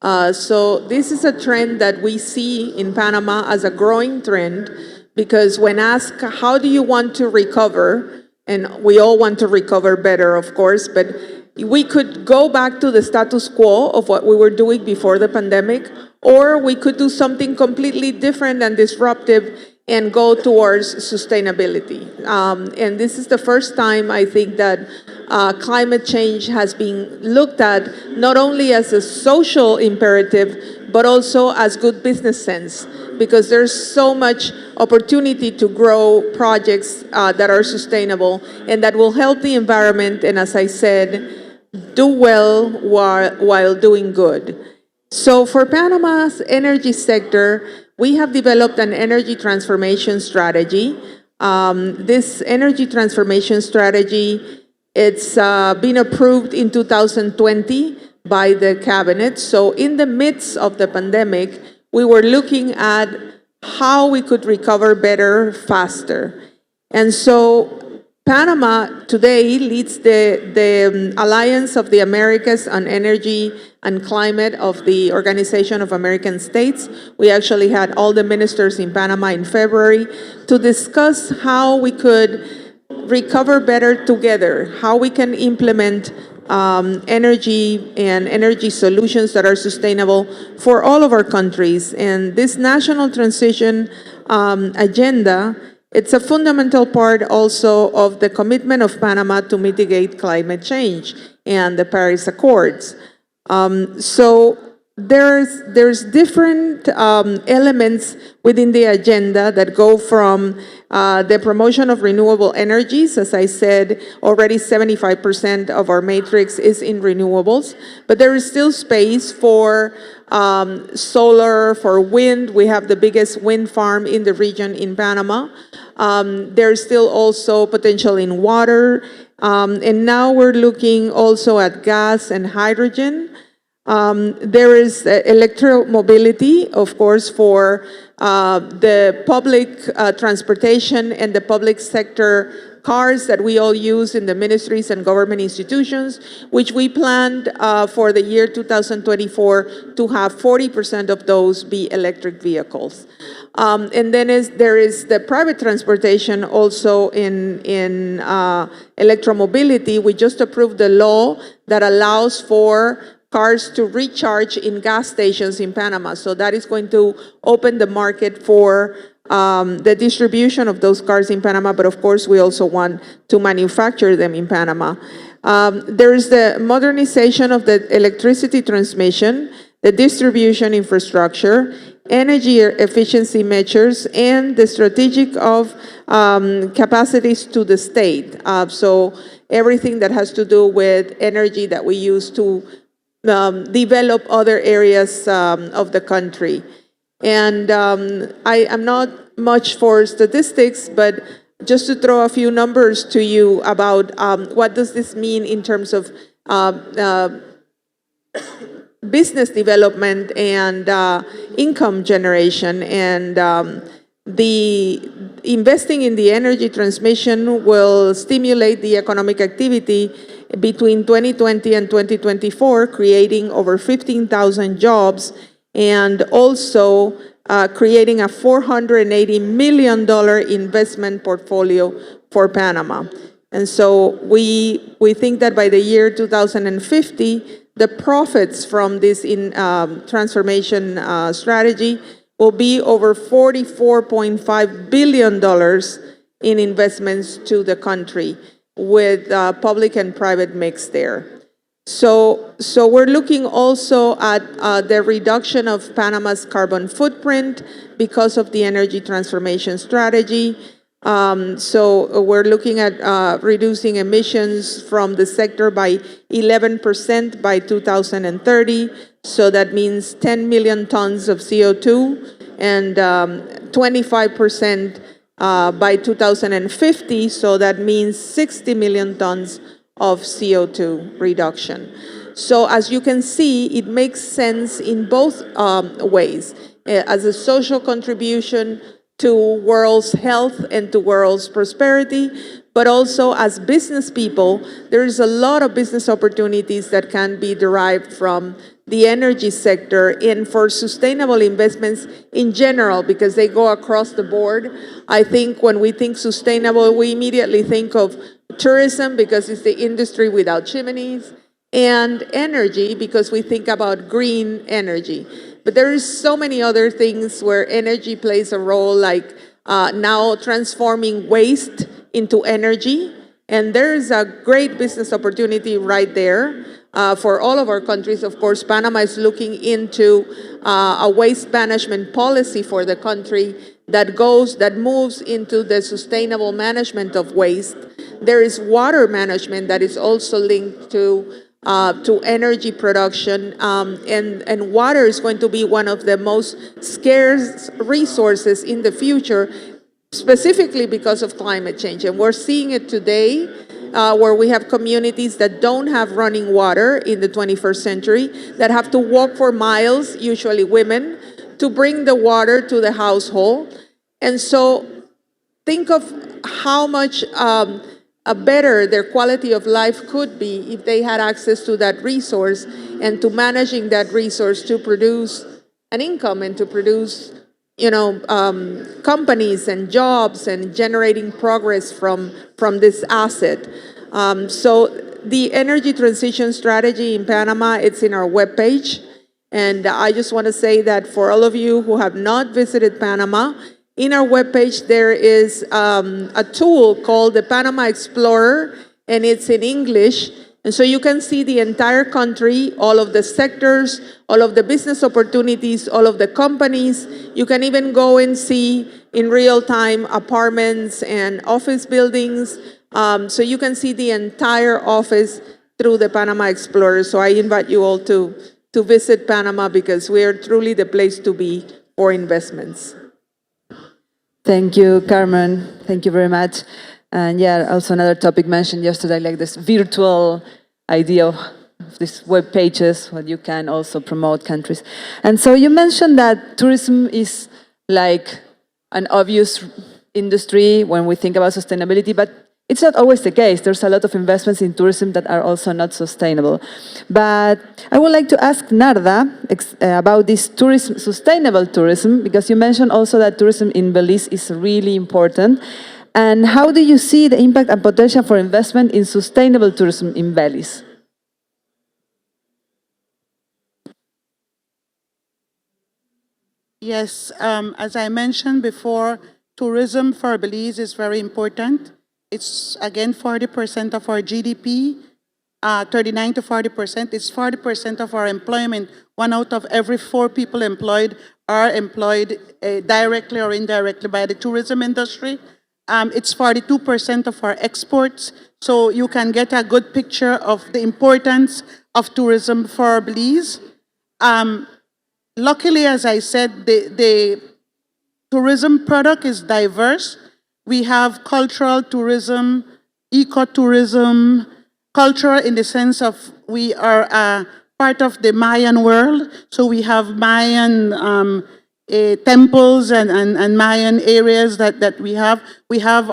So this is a trend that we see in Panama as a growing trend, because when asked, how do you want to recover? And we all want to recover better, of course, but we could go back to the status quo of what we were doing before the pandemic, or we could do something completely different and disruptive and go towards sustainability. And this is the first time, I think, that climate change has been looked at not only as a social imperative, but also as good business sense, because there's so much opportunity to grow projects that are sustainable and that will help the environment, and as I said, do well while doing good. So for Panama's energy sector, we have developed an energy transformation strategy. This energy transformation strategy, it's been approved in 2020 by the cabinet. So in the midst of the pandemic, we were looking at how we could recover better, faster. And so Panama today leads the Alliance of the Americas on Energy and Climate of the Organization of American States. We actually had all the ministers in Panama in February to discuss how we could recover better together, how we can implement energy and energy solutions that are sustainable for all of our countries. And this national transition agenda, it's a fundamental part also of the commitment of Panama to mitigate climate change and the Paris Accords. So there's different elements within the agenda that go from the promotion of renewable energies. As I said, already 75% of our matrix is in renewables, but there is still space for solar, for wind. We have the biggest wind farm in the region in Panama. There's still also potential in water. And now we're looking also at gas and hydrogen. There is electromobility, of course, for the public transportation and the public sector cars that we all use in the ministries and government institutions, which we planned for the year 2024 to have 40% of those be electric vehicles. And then there is the private transportation also in electromobility. We just approved the law that allows for cars to recharge in gas stations in Panama. So that is going to open the market for the distribution of those cars in Panama, but of course we also want to manufacture them in Panama. There is the modernization of the electricity transmission, the distribution infrastructure, energy efficiency measures, and the strategic of capacities to the state. So everything that has to do with energy that we use to develop other areas of the country. And I am not much for statistics, but just to throw a few numbers to you about what does this mean in terms of business development and income generation. And the investing in the energy transmission will stimulate the economic activity between 2020 and 2024, creating over 15,000 jobs, and also creating a $480 million investment portfolio for Panama. And so we think that by the year 2050, the profits from this transformation strategy will be over $44.5 billion in investments to the country, with public and private mix there. So we're looking also at the reduction of Panama's carbon footprint because of the energy transformation strategy. So we're looking at reducing emissions from the sector by 11% by 2030. So that means 10 million tons of CO2 and 25% by 2050. So that means 60 million tons of CO2 reduction. So as you can see, it makes sense in both ways, as a social contribution to world's health and to world's prosperity, but also as business people, there's a lot of business opportunities that can be derived from the energy sector and for sustainable investments in general, because they go across the board. I think when we think sustainable, we immediately think of tourism because it's the industry without chimneys, and energy because we think about green energy. But there is so many other things where energy plays a role, like now transforming waste into energy. And there's a great business opportunity right there for all of our countries. Of course, Panama is looking into a waste management policy for the country that moves into the sustainable management of waste. There is water management that is also linked to to energy production, and water is going to be one of the most scarce resources in the future, specifically because of climate change. And we're seeing it today, where we have communities that don't have running water in the 21st century, that have to walk for miles, usually women, to bring the water to the household. And so think of how much better their quality of life could be if they had access to that resource, and to managing that resource to produce an income and to produce, companies and jobs and generating progress from this asset. So the energy transition strategy in Panama, it's in our webpage. And I just want to say that for all of you who have not visited Panama, in our webpage there is a tool called the Panama Explorer, and it's in English. And so you can see the entire country, all of the sectors, all of the business opportunities, all of the companies. You can even go and see in real time apartments and office buildings. So you can see the entire office through the Panama Explorer. So I invite you all to visit Panama, because we are truly the place to be for investments. Thank you, Carmen. Thank you very much. And yeah, also another topic mentioned yesterday, like this virtual idea of these web pages where you can also promote countries. And so you mentioned that tourism is like an obvious industry when we think about sustainability, but it's not always the case. There's a lot of investments in tourism that are also not sustainable. But I would like to ask Narda about this tourism, sustainable tourism, because you mentioned also that tourism in Belize is really important. And how do you see the impact and potential for investment in sustainable tourism in Belize? Yes, as I mentioned before, tourism for Belize is very important. It's, again, 40% of our GDP, 39 to 40%. It's 40% of our employment. 1 out of every 4 people employed are employed directly or indirectly by the tourism industry. It's 42% of our exports. So you can get a good picture of the importance of tourism for Belize. Luckily, as I said, the tourism product is diverse. We have cultural tourism, ecotourism, cultural in the sense of we are part of the Mayan world. So we have Mayan temples and Mayan areas that we have. We have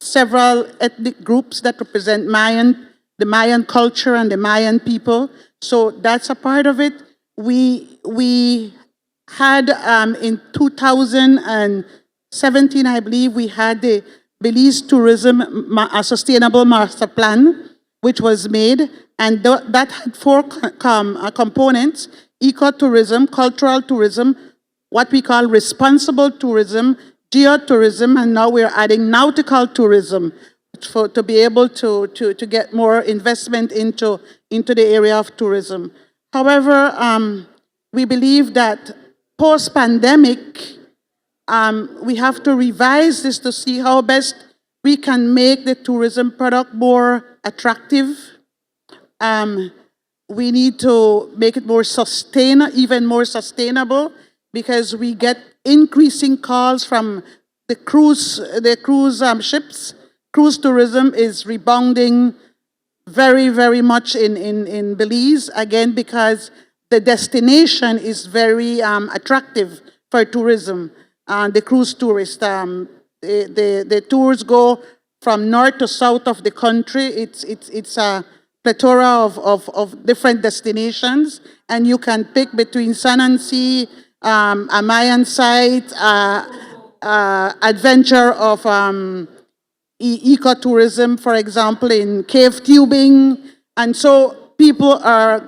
several ethnic groups that represent the Mayan culture and the Mayan people. So that's a part of it. We had in 2017, I believe, we had the Belize Tourism Sustainable Master Plan, which was made, and that had 4 components: ecotourism, cultural tourism, what we call responsible tourism, geotourism, and now we're adding nautical tourism to be able to get more investment into the area of tourism. However, we believe that post-pandemic, we have to revise this to see how best we can make the tourism product more attractive. We need to make it more even more sustainable, because we get increasing calls from the cruise ships. Cruise tourism is rebounding very, very much in Belize, again, because the destination is very attractive for tourism. The cruise tourists, the tours go from north to south of the country. It's a plethora of different destinations, and you can pick between sun and sea, a Mayan site, adventure of ecotourism, for example, in cave tubing. And so people are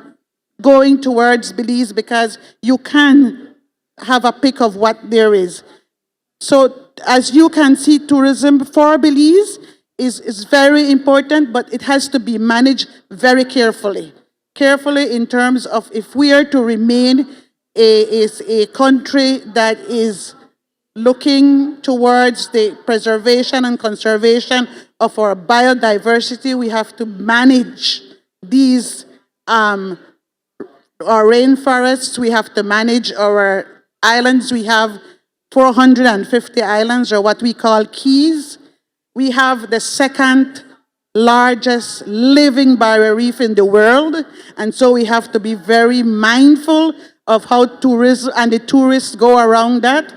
going towards Belize because you can have a pick of what there is. So as you can see, tourism for Belize is very important, but it has to be managed very carefully. Carefully in terms of if we are to remain a country that is looking towards the preservation and conservation of our biodiversity, we have to manage these our rainforests, we have to manage our islands. We have 450 islands, or what we call keys. We have the second largest living barrier reef in the world, and so we have to be very mindful of how tourism and the tourists go around that.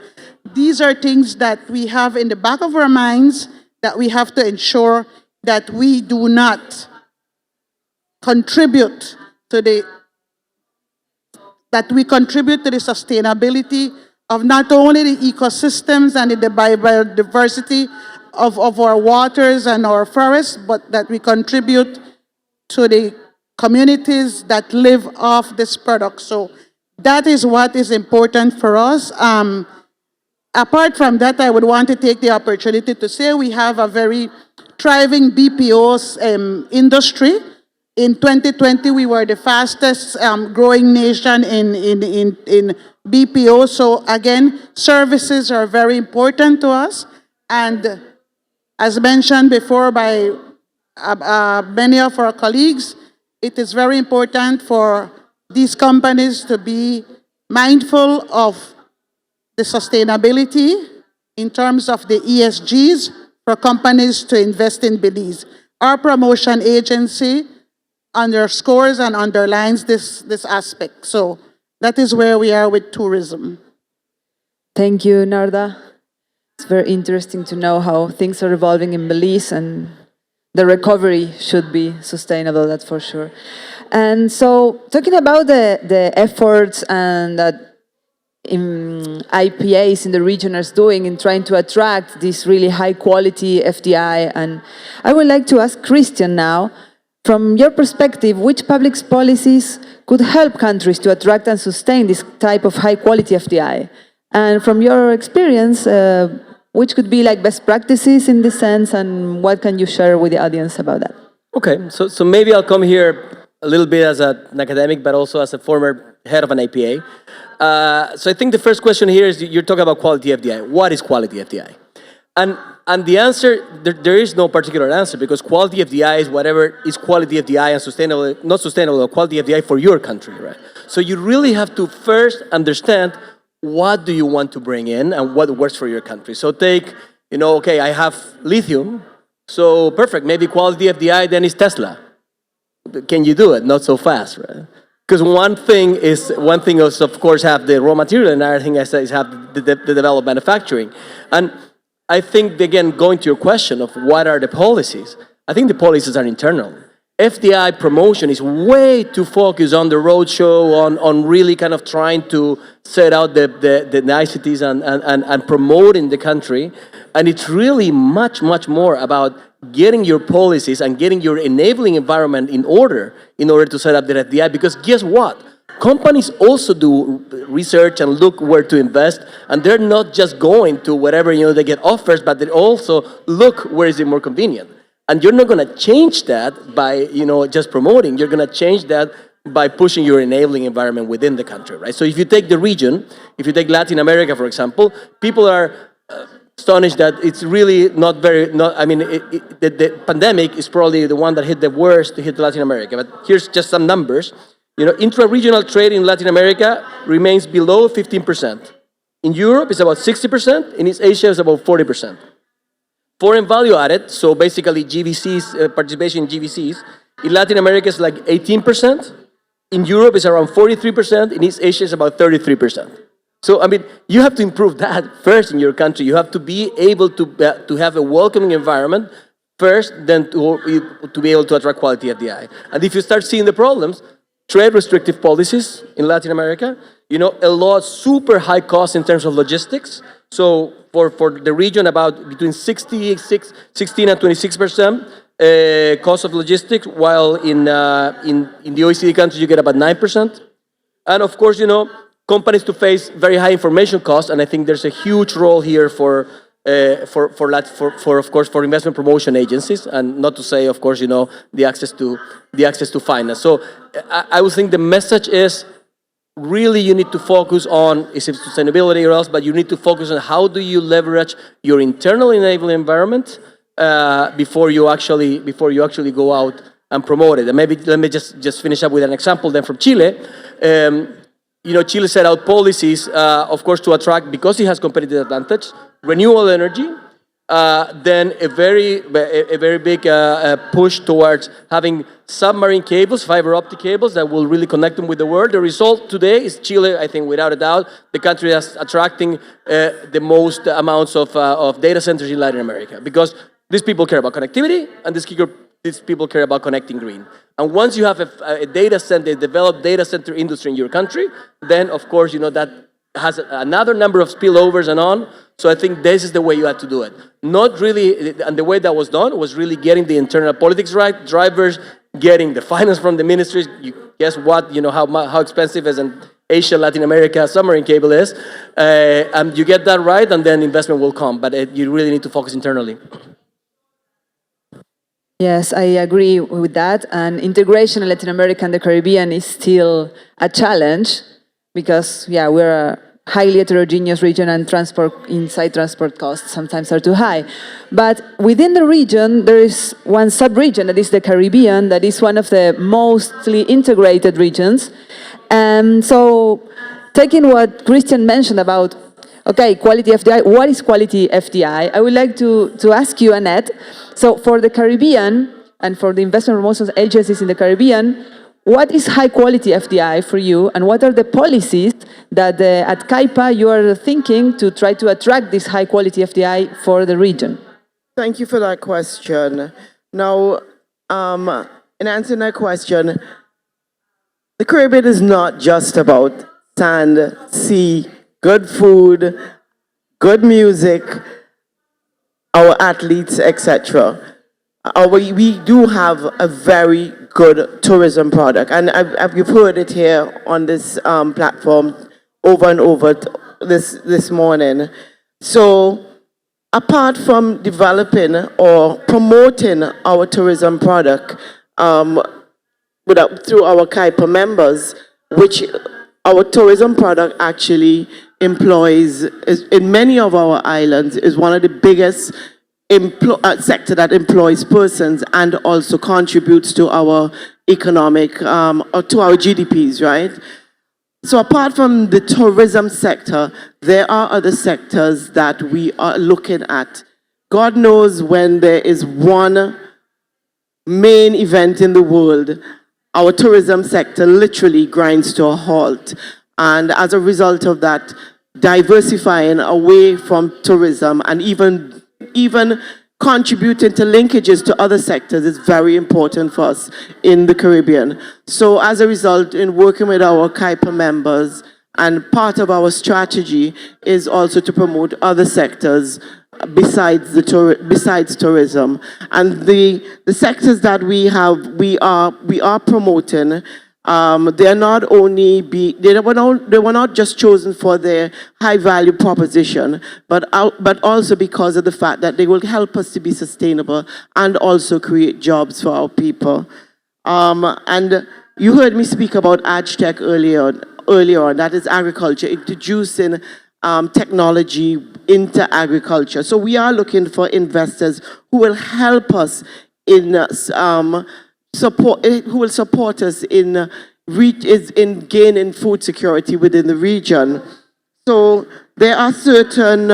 These are things that we have in the back of our minds that we have to ensure that we do not contribute to the sustainability of not only the ecosystems and the biodiversity of our waters and our forests, but that we contribute to the communities that live off this product. So that is what is important for us. Apart from that, I would want to take the opportunity to say we have a very thriving BPO industry. In 2020, we were the fastest growing nation in BPO. So again, services are very important to us. And as mentioned before by many of our colleagues, it is very important for these companies to be mindful of the sustainability in terms of the ESGs for companies to invest in Belize. Our promotion agency underscores and underlines this aspect. So that is where we are with tourism. Thank you, Narda. It's very interesting to know how things are evolving in Belize, and the recovery should be sustainable, that's for sure. And so, talking about the efforts and that IPAs in the region are doing in trying to attract this really high quality FDI, and I would like to ask Christian now, from your perspective, which public policies could help countries to attract and sustain this type of high quality FDI? And from your experience, which could be like best practices in this sense, and what can you share with the audience about that? Okay, so maybe I'll come here a little bit as an academic, but also as a former head of an IPA. So I think the first question here is, you're talking about quality FDI. What is quality FDI? And the answer, there is no particular answer, because quality FDI is whatever is quality FDI and sustainable, not sustainable, quality FDI for your country, right? So you really have to first understand what do you want to bring in and what works for your country. So take, okay, I have lithium, so perfect, maybe quality FDI then is Tesla. Can you do it? Not so fast, right? Because one thing is, of course, have the raw material, and another thing is have the developed manufacturing. And I think, again, going to your question of what are the policies, I think the policies are internal. FDI promotion is way too focused on the roadshow, on really kind of trying to set out the niceties and promoting the country. And it's really much, much more about getting your policies and getting your enabling environment in order to set up the FDI. Because guess what? Companies also do research and look where to invest, and they're not just going to wherever they get offers, but they also look where is it more convenient. And you're not going to change that by just promoting. You're going to change that by pushing your enabling environment within the country, right? So if you take the region, if you take Latin America, for example, people are astonished that it's really the pandemic is probably the one that hit the worst to hit Latin America. But here's just some numbers. Intra-regional trade in Latin America remains below 15%. In Europe, it's about 60%. In East Asia, it's about 40%. Foreign value added, so basically GVCs, participation in GVCs, in Latin America is like 18%. In Europe, it's around 43%. In East Asia, it's about 33%. So, you have to improve that first in your country. You have to be able to have a welcoming environment first, then to be able to attract quality FDI. And if you start seeing the problems, trade restrictive policies in Latin America, a lot super high costs in terms of logistics. So for the region, about between 16 and 26% cost of logistics, while in the OECD countries you get about 9%. And of course, companies to face very high information costs, and I think there's a huge role here for investment promotion agencies, and not to say, of course, the access to finance. So I would think the message is really you need to focus on is it sustainability or else, but you need to focus on how do you leverage your internal enabling environment before you actually go out and promote it. And maybe let me just finish up with an example then from Chile. Chile set out policies, of course, to attract, because it has competitive advantage, renewable energy, then a very big push towards having submarine cables, fiber optic cables that will really connect them with the world. The result today is Chile, I think, without a doubt, the country that's attracting the most amounts of data centers in Latin America, because these people care about connectivity, and these people care about connecting green. And once you have a data center, developed data center industry in your country, then of course, that has another number of spillovers and on. So I think this is the way you have to do it. Not really, and the way that was done was really getting the internal politics right, drivers, getting the finance from the ministries. Guess what? How expensive is an Asia, Latin America submarine cable is. And you get that right, and then investment will come. But you really need to focus internally. Yes, I agree with that. And integration in Latin America and the Caribbean is still a challenge because, we're a highly heterogeneous region and transport costs sometimes are too high. But within the region, there is one sub-region that is the Caribbean, that is one of the mostly integrated regions. And so taking what Christian mentioned about, quality FDI, what is quality FDI? I would like to ask you, Annette, so for the Caribbean and for the investment promotions agencies in the Caribbean, what is high quality FDI for you, and what are the policies that at CAIPA you are thinking to try to attract this high quality FDI for the region? Thank you for that question. Now, in answering that question, the Caribbean is not just about sand, sea, good food, good music, our athletes, etc. We do have a very good tourism product, and you've heard it here on this platform over and over this morning. So, apart from developing or promoting our tourism product through our CAIPA members, which our tourism product actually employs, in many of our islands, is one of the biggest sector that employs persons and also contributes to our economic, or to our GDPs, right? So apart from the tourism sector, there are other sectors that we are looking at. God knows when there is one main event in the world, our tourism sector literally grinds to a halt. And as a result of that, diversifying away from tourism and even contributing to linkages to other sectors is very important for us in the Caribbean. So as a result, in working with our CAIPA members, and part of our strategy is also to promote other sectors besides tourism. And the sectors that we are promoting, they were not just chosen for their high value proposition, but also because of the fact that they will help us to be sustainable and also create jobs for our people. And you heard me speak about AgTech earlier on, that is agriculture, introducing technology into agriculture. So we are looking for investors who will help us in who will support us in gaining food security within the region. So there are certain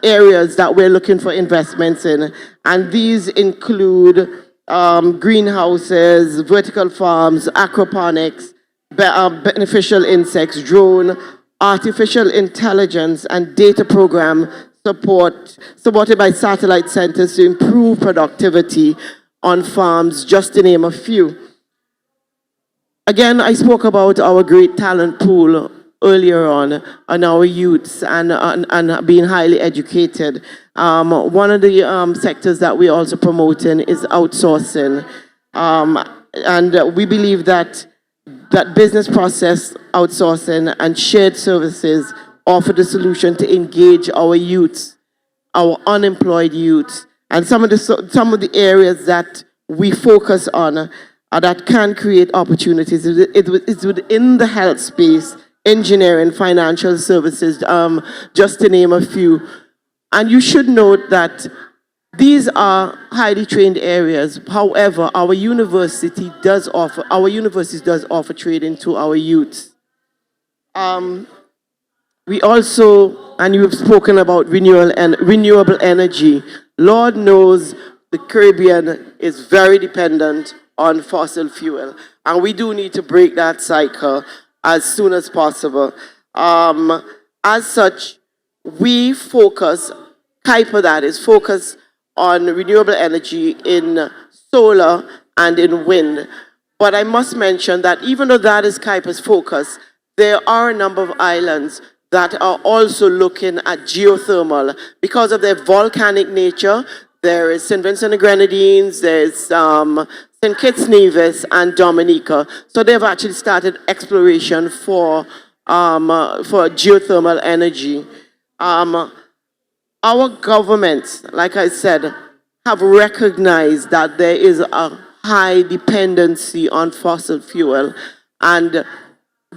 areas that we're looking for investments in, and these include greenhouses, vertical farms, aquaponics, beneficial insects, drone, artificial intelligence, and data program supported by satellite centers to improve productivity on farms, just to name a few. Again, I spoke about our great talent pool earlier on our youths and being highly educated. One of the sectors that we're also promoting is outsourcing. And we believe that business process outsourcing and shared services offer the solution to engage our youths, our unemployed youths, and some of the areas that we focus on that can create opportunities is within the health space, engineering, financial services, just to name a few. And you should note that These are highly trained areas. However, our universities does offer training to our youth. We also, and you've spoken about renewable energy. Lord knows the Caribbean is very dependent on fossil fuel, and we do need to break that cycle as soon as possible. As such, we focus, Kuiper that is, focus on renewable energy in solar and in wind. But I must mention that even though that is Kuiper's focus, there are a number of islands that are also looking at geothermal. Because of their volcanic nature, there is St. Vincent and Grenadines, there's St. Kitts Nevis, and Dominica. So they've actually started exploration for geothermal energy. Our governments, like I said, have recognized that there is a high dependency on fossil fuel. And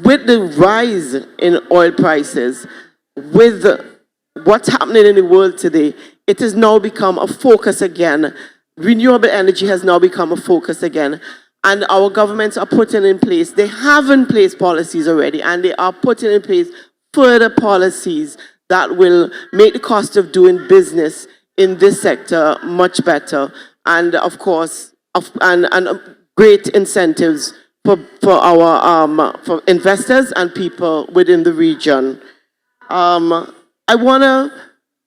with the rise in oil prices, with what's happening in the world today, it has now become a focus again. Renewable energy has now become a focus again. And our governments are putting in place, they have in place policies already, and they are putting in place further policies that will make the cost of doing business in this sector much better. And of course, and great incentives for our investors and people within the region. I want to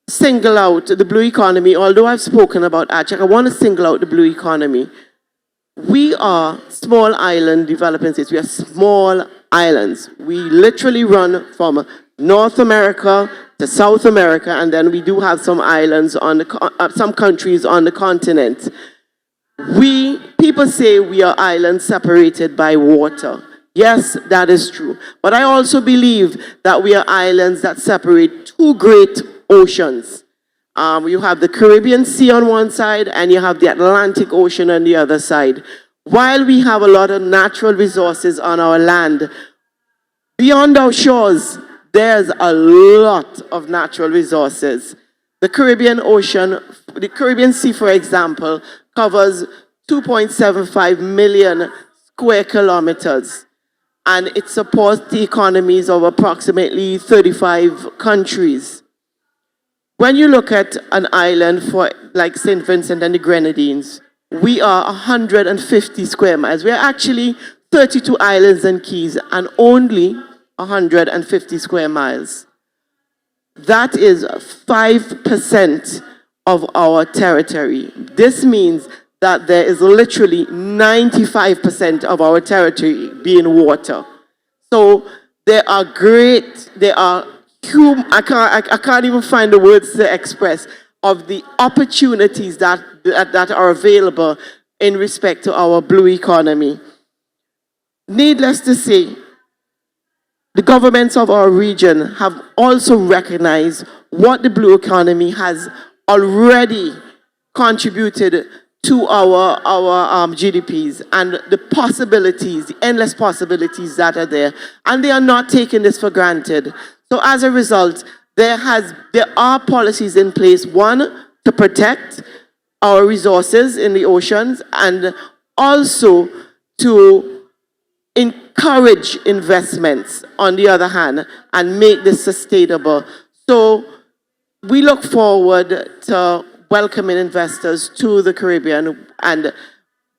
single out the blue economy. Although I've spoken about ACHEC, I want to single out the blue economy. We are small island developing states. We are small islands. We literally run from North America to South America, and then we do have some islands on some countries on the continent. People say we are islands separated by water. Yes, that is true. But I also believe that we are islands that separate two great oceans. You have the Caribbean Sea on one side, and you have the Atlantic Ocean on the other side. While we have a lot of natural resources on our land, beyond our shores, there's a lot of natural resources. The Caribbean Ocean, the Caribbean Sea, for example, covers 2.75 million square kilometers, and it supports the economies of approximately 35 countries. When you look at an island like St. Vincent and the Grenadines, we are 150 square miles. We are actually 32 islands and keys and only 150 square miles. That is 5% of our territory. This means that there is literally 95% of our territory being water. So I can't even find the words to express of the opportunities that are available in respect to our blue economy. Needless to say, the governments of our region have also recognized what the blue economy has already contributed to our GDPs and the possibilities, the endless possibilities that are there. And they are not taking this for granted. So as a result, there are policies in place, one, to protect our resources in the oceans, and also to encourage investments, on the other hand, and make this sustainable. So we look forward to welcoming investors to the Caribbean and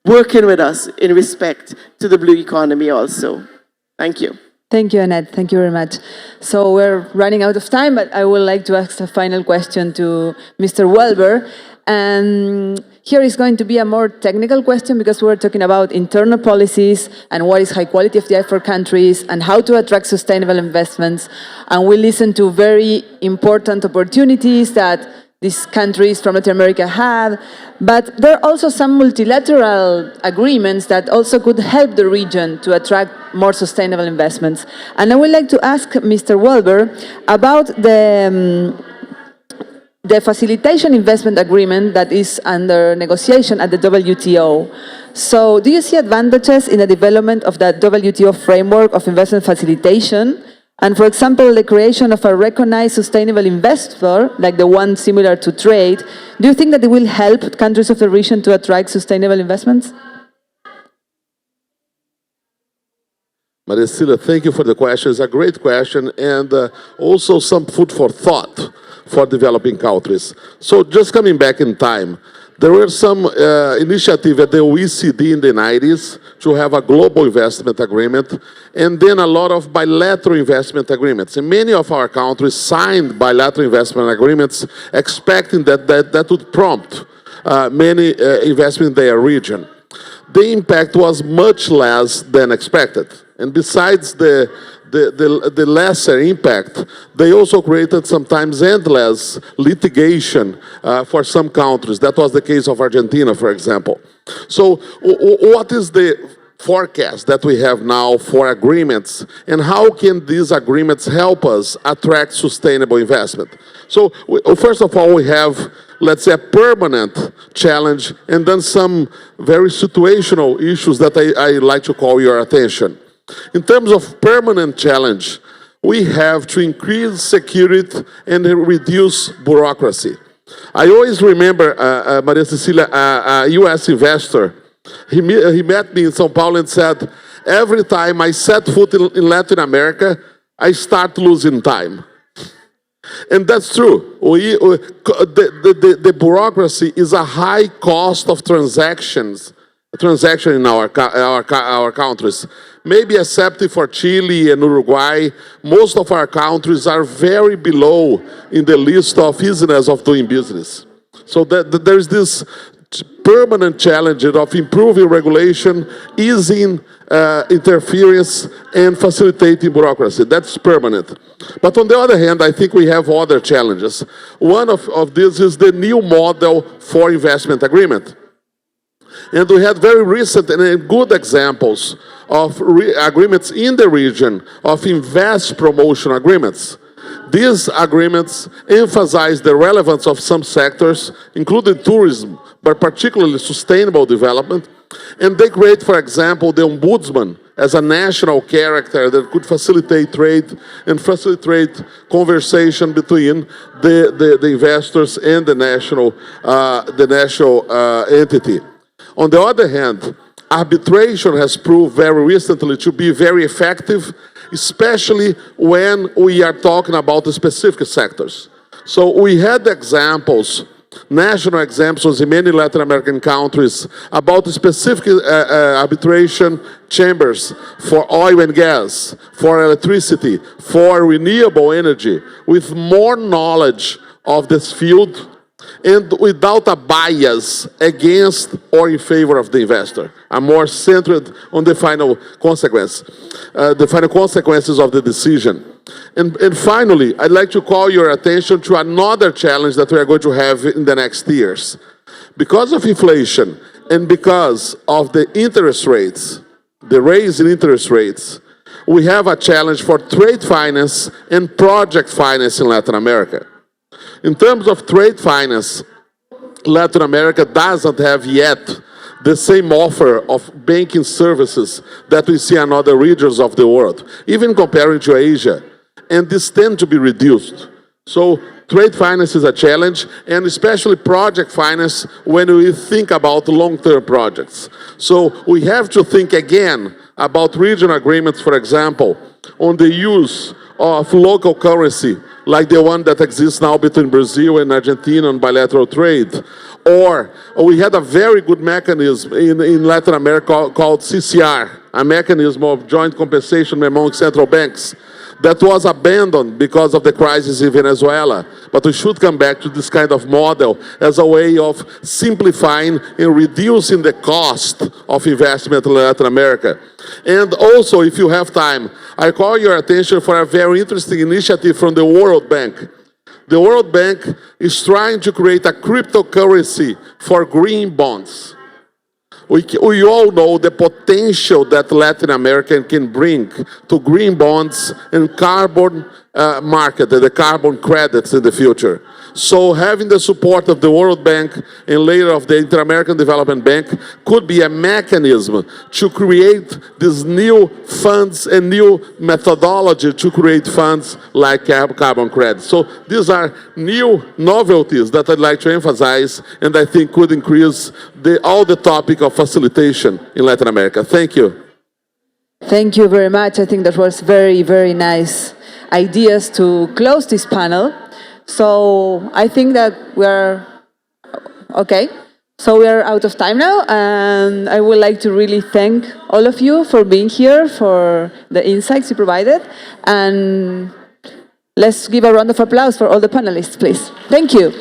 working with us in respect to the blue economy also. Thank you. Thank you, Annette. Thank you very much. So we're running out of time, but I would like to ask a final question to Mr. Welber. And here is going to be a more technical question because we're talking about internal policies and what is high quality FDI for countries and how to attract sustainable investments. And we listen to very important opportunities that these countries from Latin America have, but there are also some multilateral agreements that also could help the region to attract more sustainable investments. And I would like to ask Mr. Welber about the facilitation investment agreement that is under negotiation at the WTO. So do you see advantages in the development of that WTO framework of investment facilitation? And for example, the creation of a recognized sustainable investor, like the one similar to trade, do you think that it will help countries of the region to attract sustainable investments? Maria Cecilia, thank you for the question. It's a great question and also some food for thought for developing countries. So just coming back in time, there were some initiative at the OECD in the 90s to have a global investment agreement and then a lot of bilateral investment agreements. And many of our countries signed bilateral investment agreements expecting that would prompt many investment in their region. The impact was much less than expected. And besides the lesser impact, they also created sometimes endless litigation for some countries. That was the case of Argentina, for example. So what is the forecast that we have now for agreements, and how can these agreements help us attract sustainable investment? So first of all, we have, let's say, a permanent challenge and then some very situational issues that I like to call your attention. In terms of permanent challenge, we have to increase security and reduce bureaucracy. I always remember, Maria Cecilia, a US investor, he met me in São Paulo and said, every time I set foot in Latin America, I start losing time. And that's true. The bureaucracy is a high cost of transaction in our countries. Maybe except for Chile and Uruguay, most of our countries are very below in the list of easiness of doing business. So there's this permanent challenge of improving regulation, easing interference, and facilitating bureaucracy. That's permanent. But on the other hand, I think we have other challenges. One of these is the new model for investment agreement. And we had very recent and good examples of agreements in the region of invest promotion agreements. These agreements emphasize the relevance of some sectors, including tourism, but particularly sustainable development. And they create, for example, the ombudsman as a national character that could facilitate trade and facilitate conversation between the investors and the national entity. On the other hand, arbitration has proved very recently to be very effective, especially when we are talking about the specific sectors. So we had examples, national examples in many Latin American countries about the specific arbitration chambers for oil and gas, for electricity, for renewable energy, with more knowledge of this field and without a bias against or in favor of the investor. I'm more centered on the final consequences of the decision. And finally, I'd like to call your attention to another challenge that we are going to have in the next years. Because of inflation and because of the interest rates, the raise in interest rates, we have a challenge for trade finance and project finance in Latin America. In terms of trade finance, Latin America doesn't have yet the same offer of banking services that we see in other regions of the world, even comparing to Asia. And this tends to be reduced. So trade finance is a challenge, and especially project finance when we think about long-term projects. So we have to think again about regional agreements, for example, on the use of local currency, like the one that exists now between Brazil and Argentina on bilateral trade. Or we had a very good mechanism in Latin America called CCR, a mechanism of joint compensation among central banks that was abandoned because of the crisis in Venezuela. But we should come back to this kind of model as a way of simplifying and reducing the cost of investment in Latin America. And also, if you have time, I call your attention for a very interesting initiative from the World Bank. The World Bank is trying to create a cryptocurrency for green bonds. We all know the potential that Latin America can bring to green bonds and carbon market, the carbon credits in the future. So having the support of the World Bank and later of the Inter-American Development Bank could be a mechanism to create these new funds and new methodology to create funds like carbon credits. So these are new novelties that I'd like to emphasize and I think could increase all the topic of facilitation in Latin America. Thank you. Thank you very much. I think that was very, very nice ideas to close this panel. So I think that we're okay. So we are out of time now, and I would like to really thank all of you for being here, for the insights you provided, and let's give a round of applause for all the panelists, please. Thank you.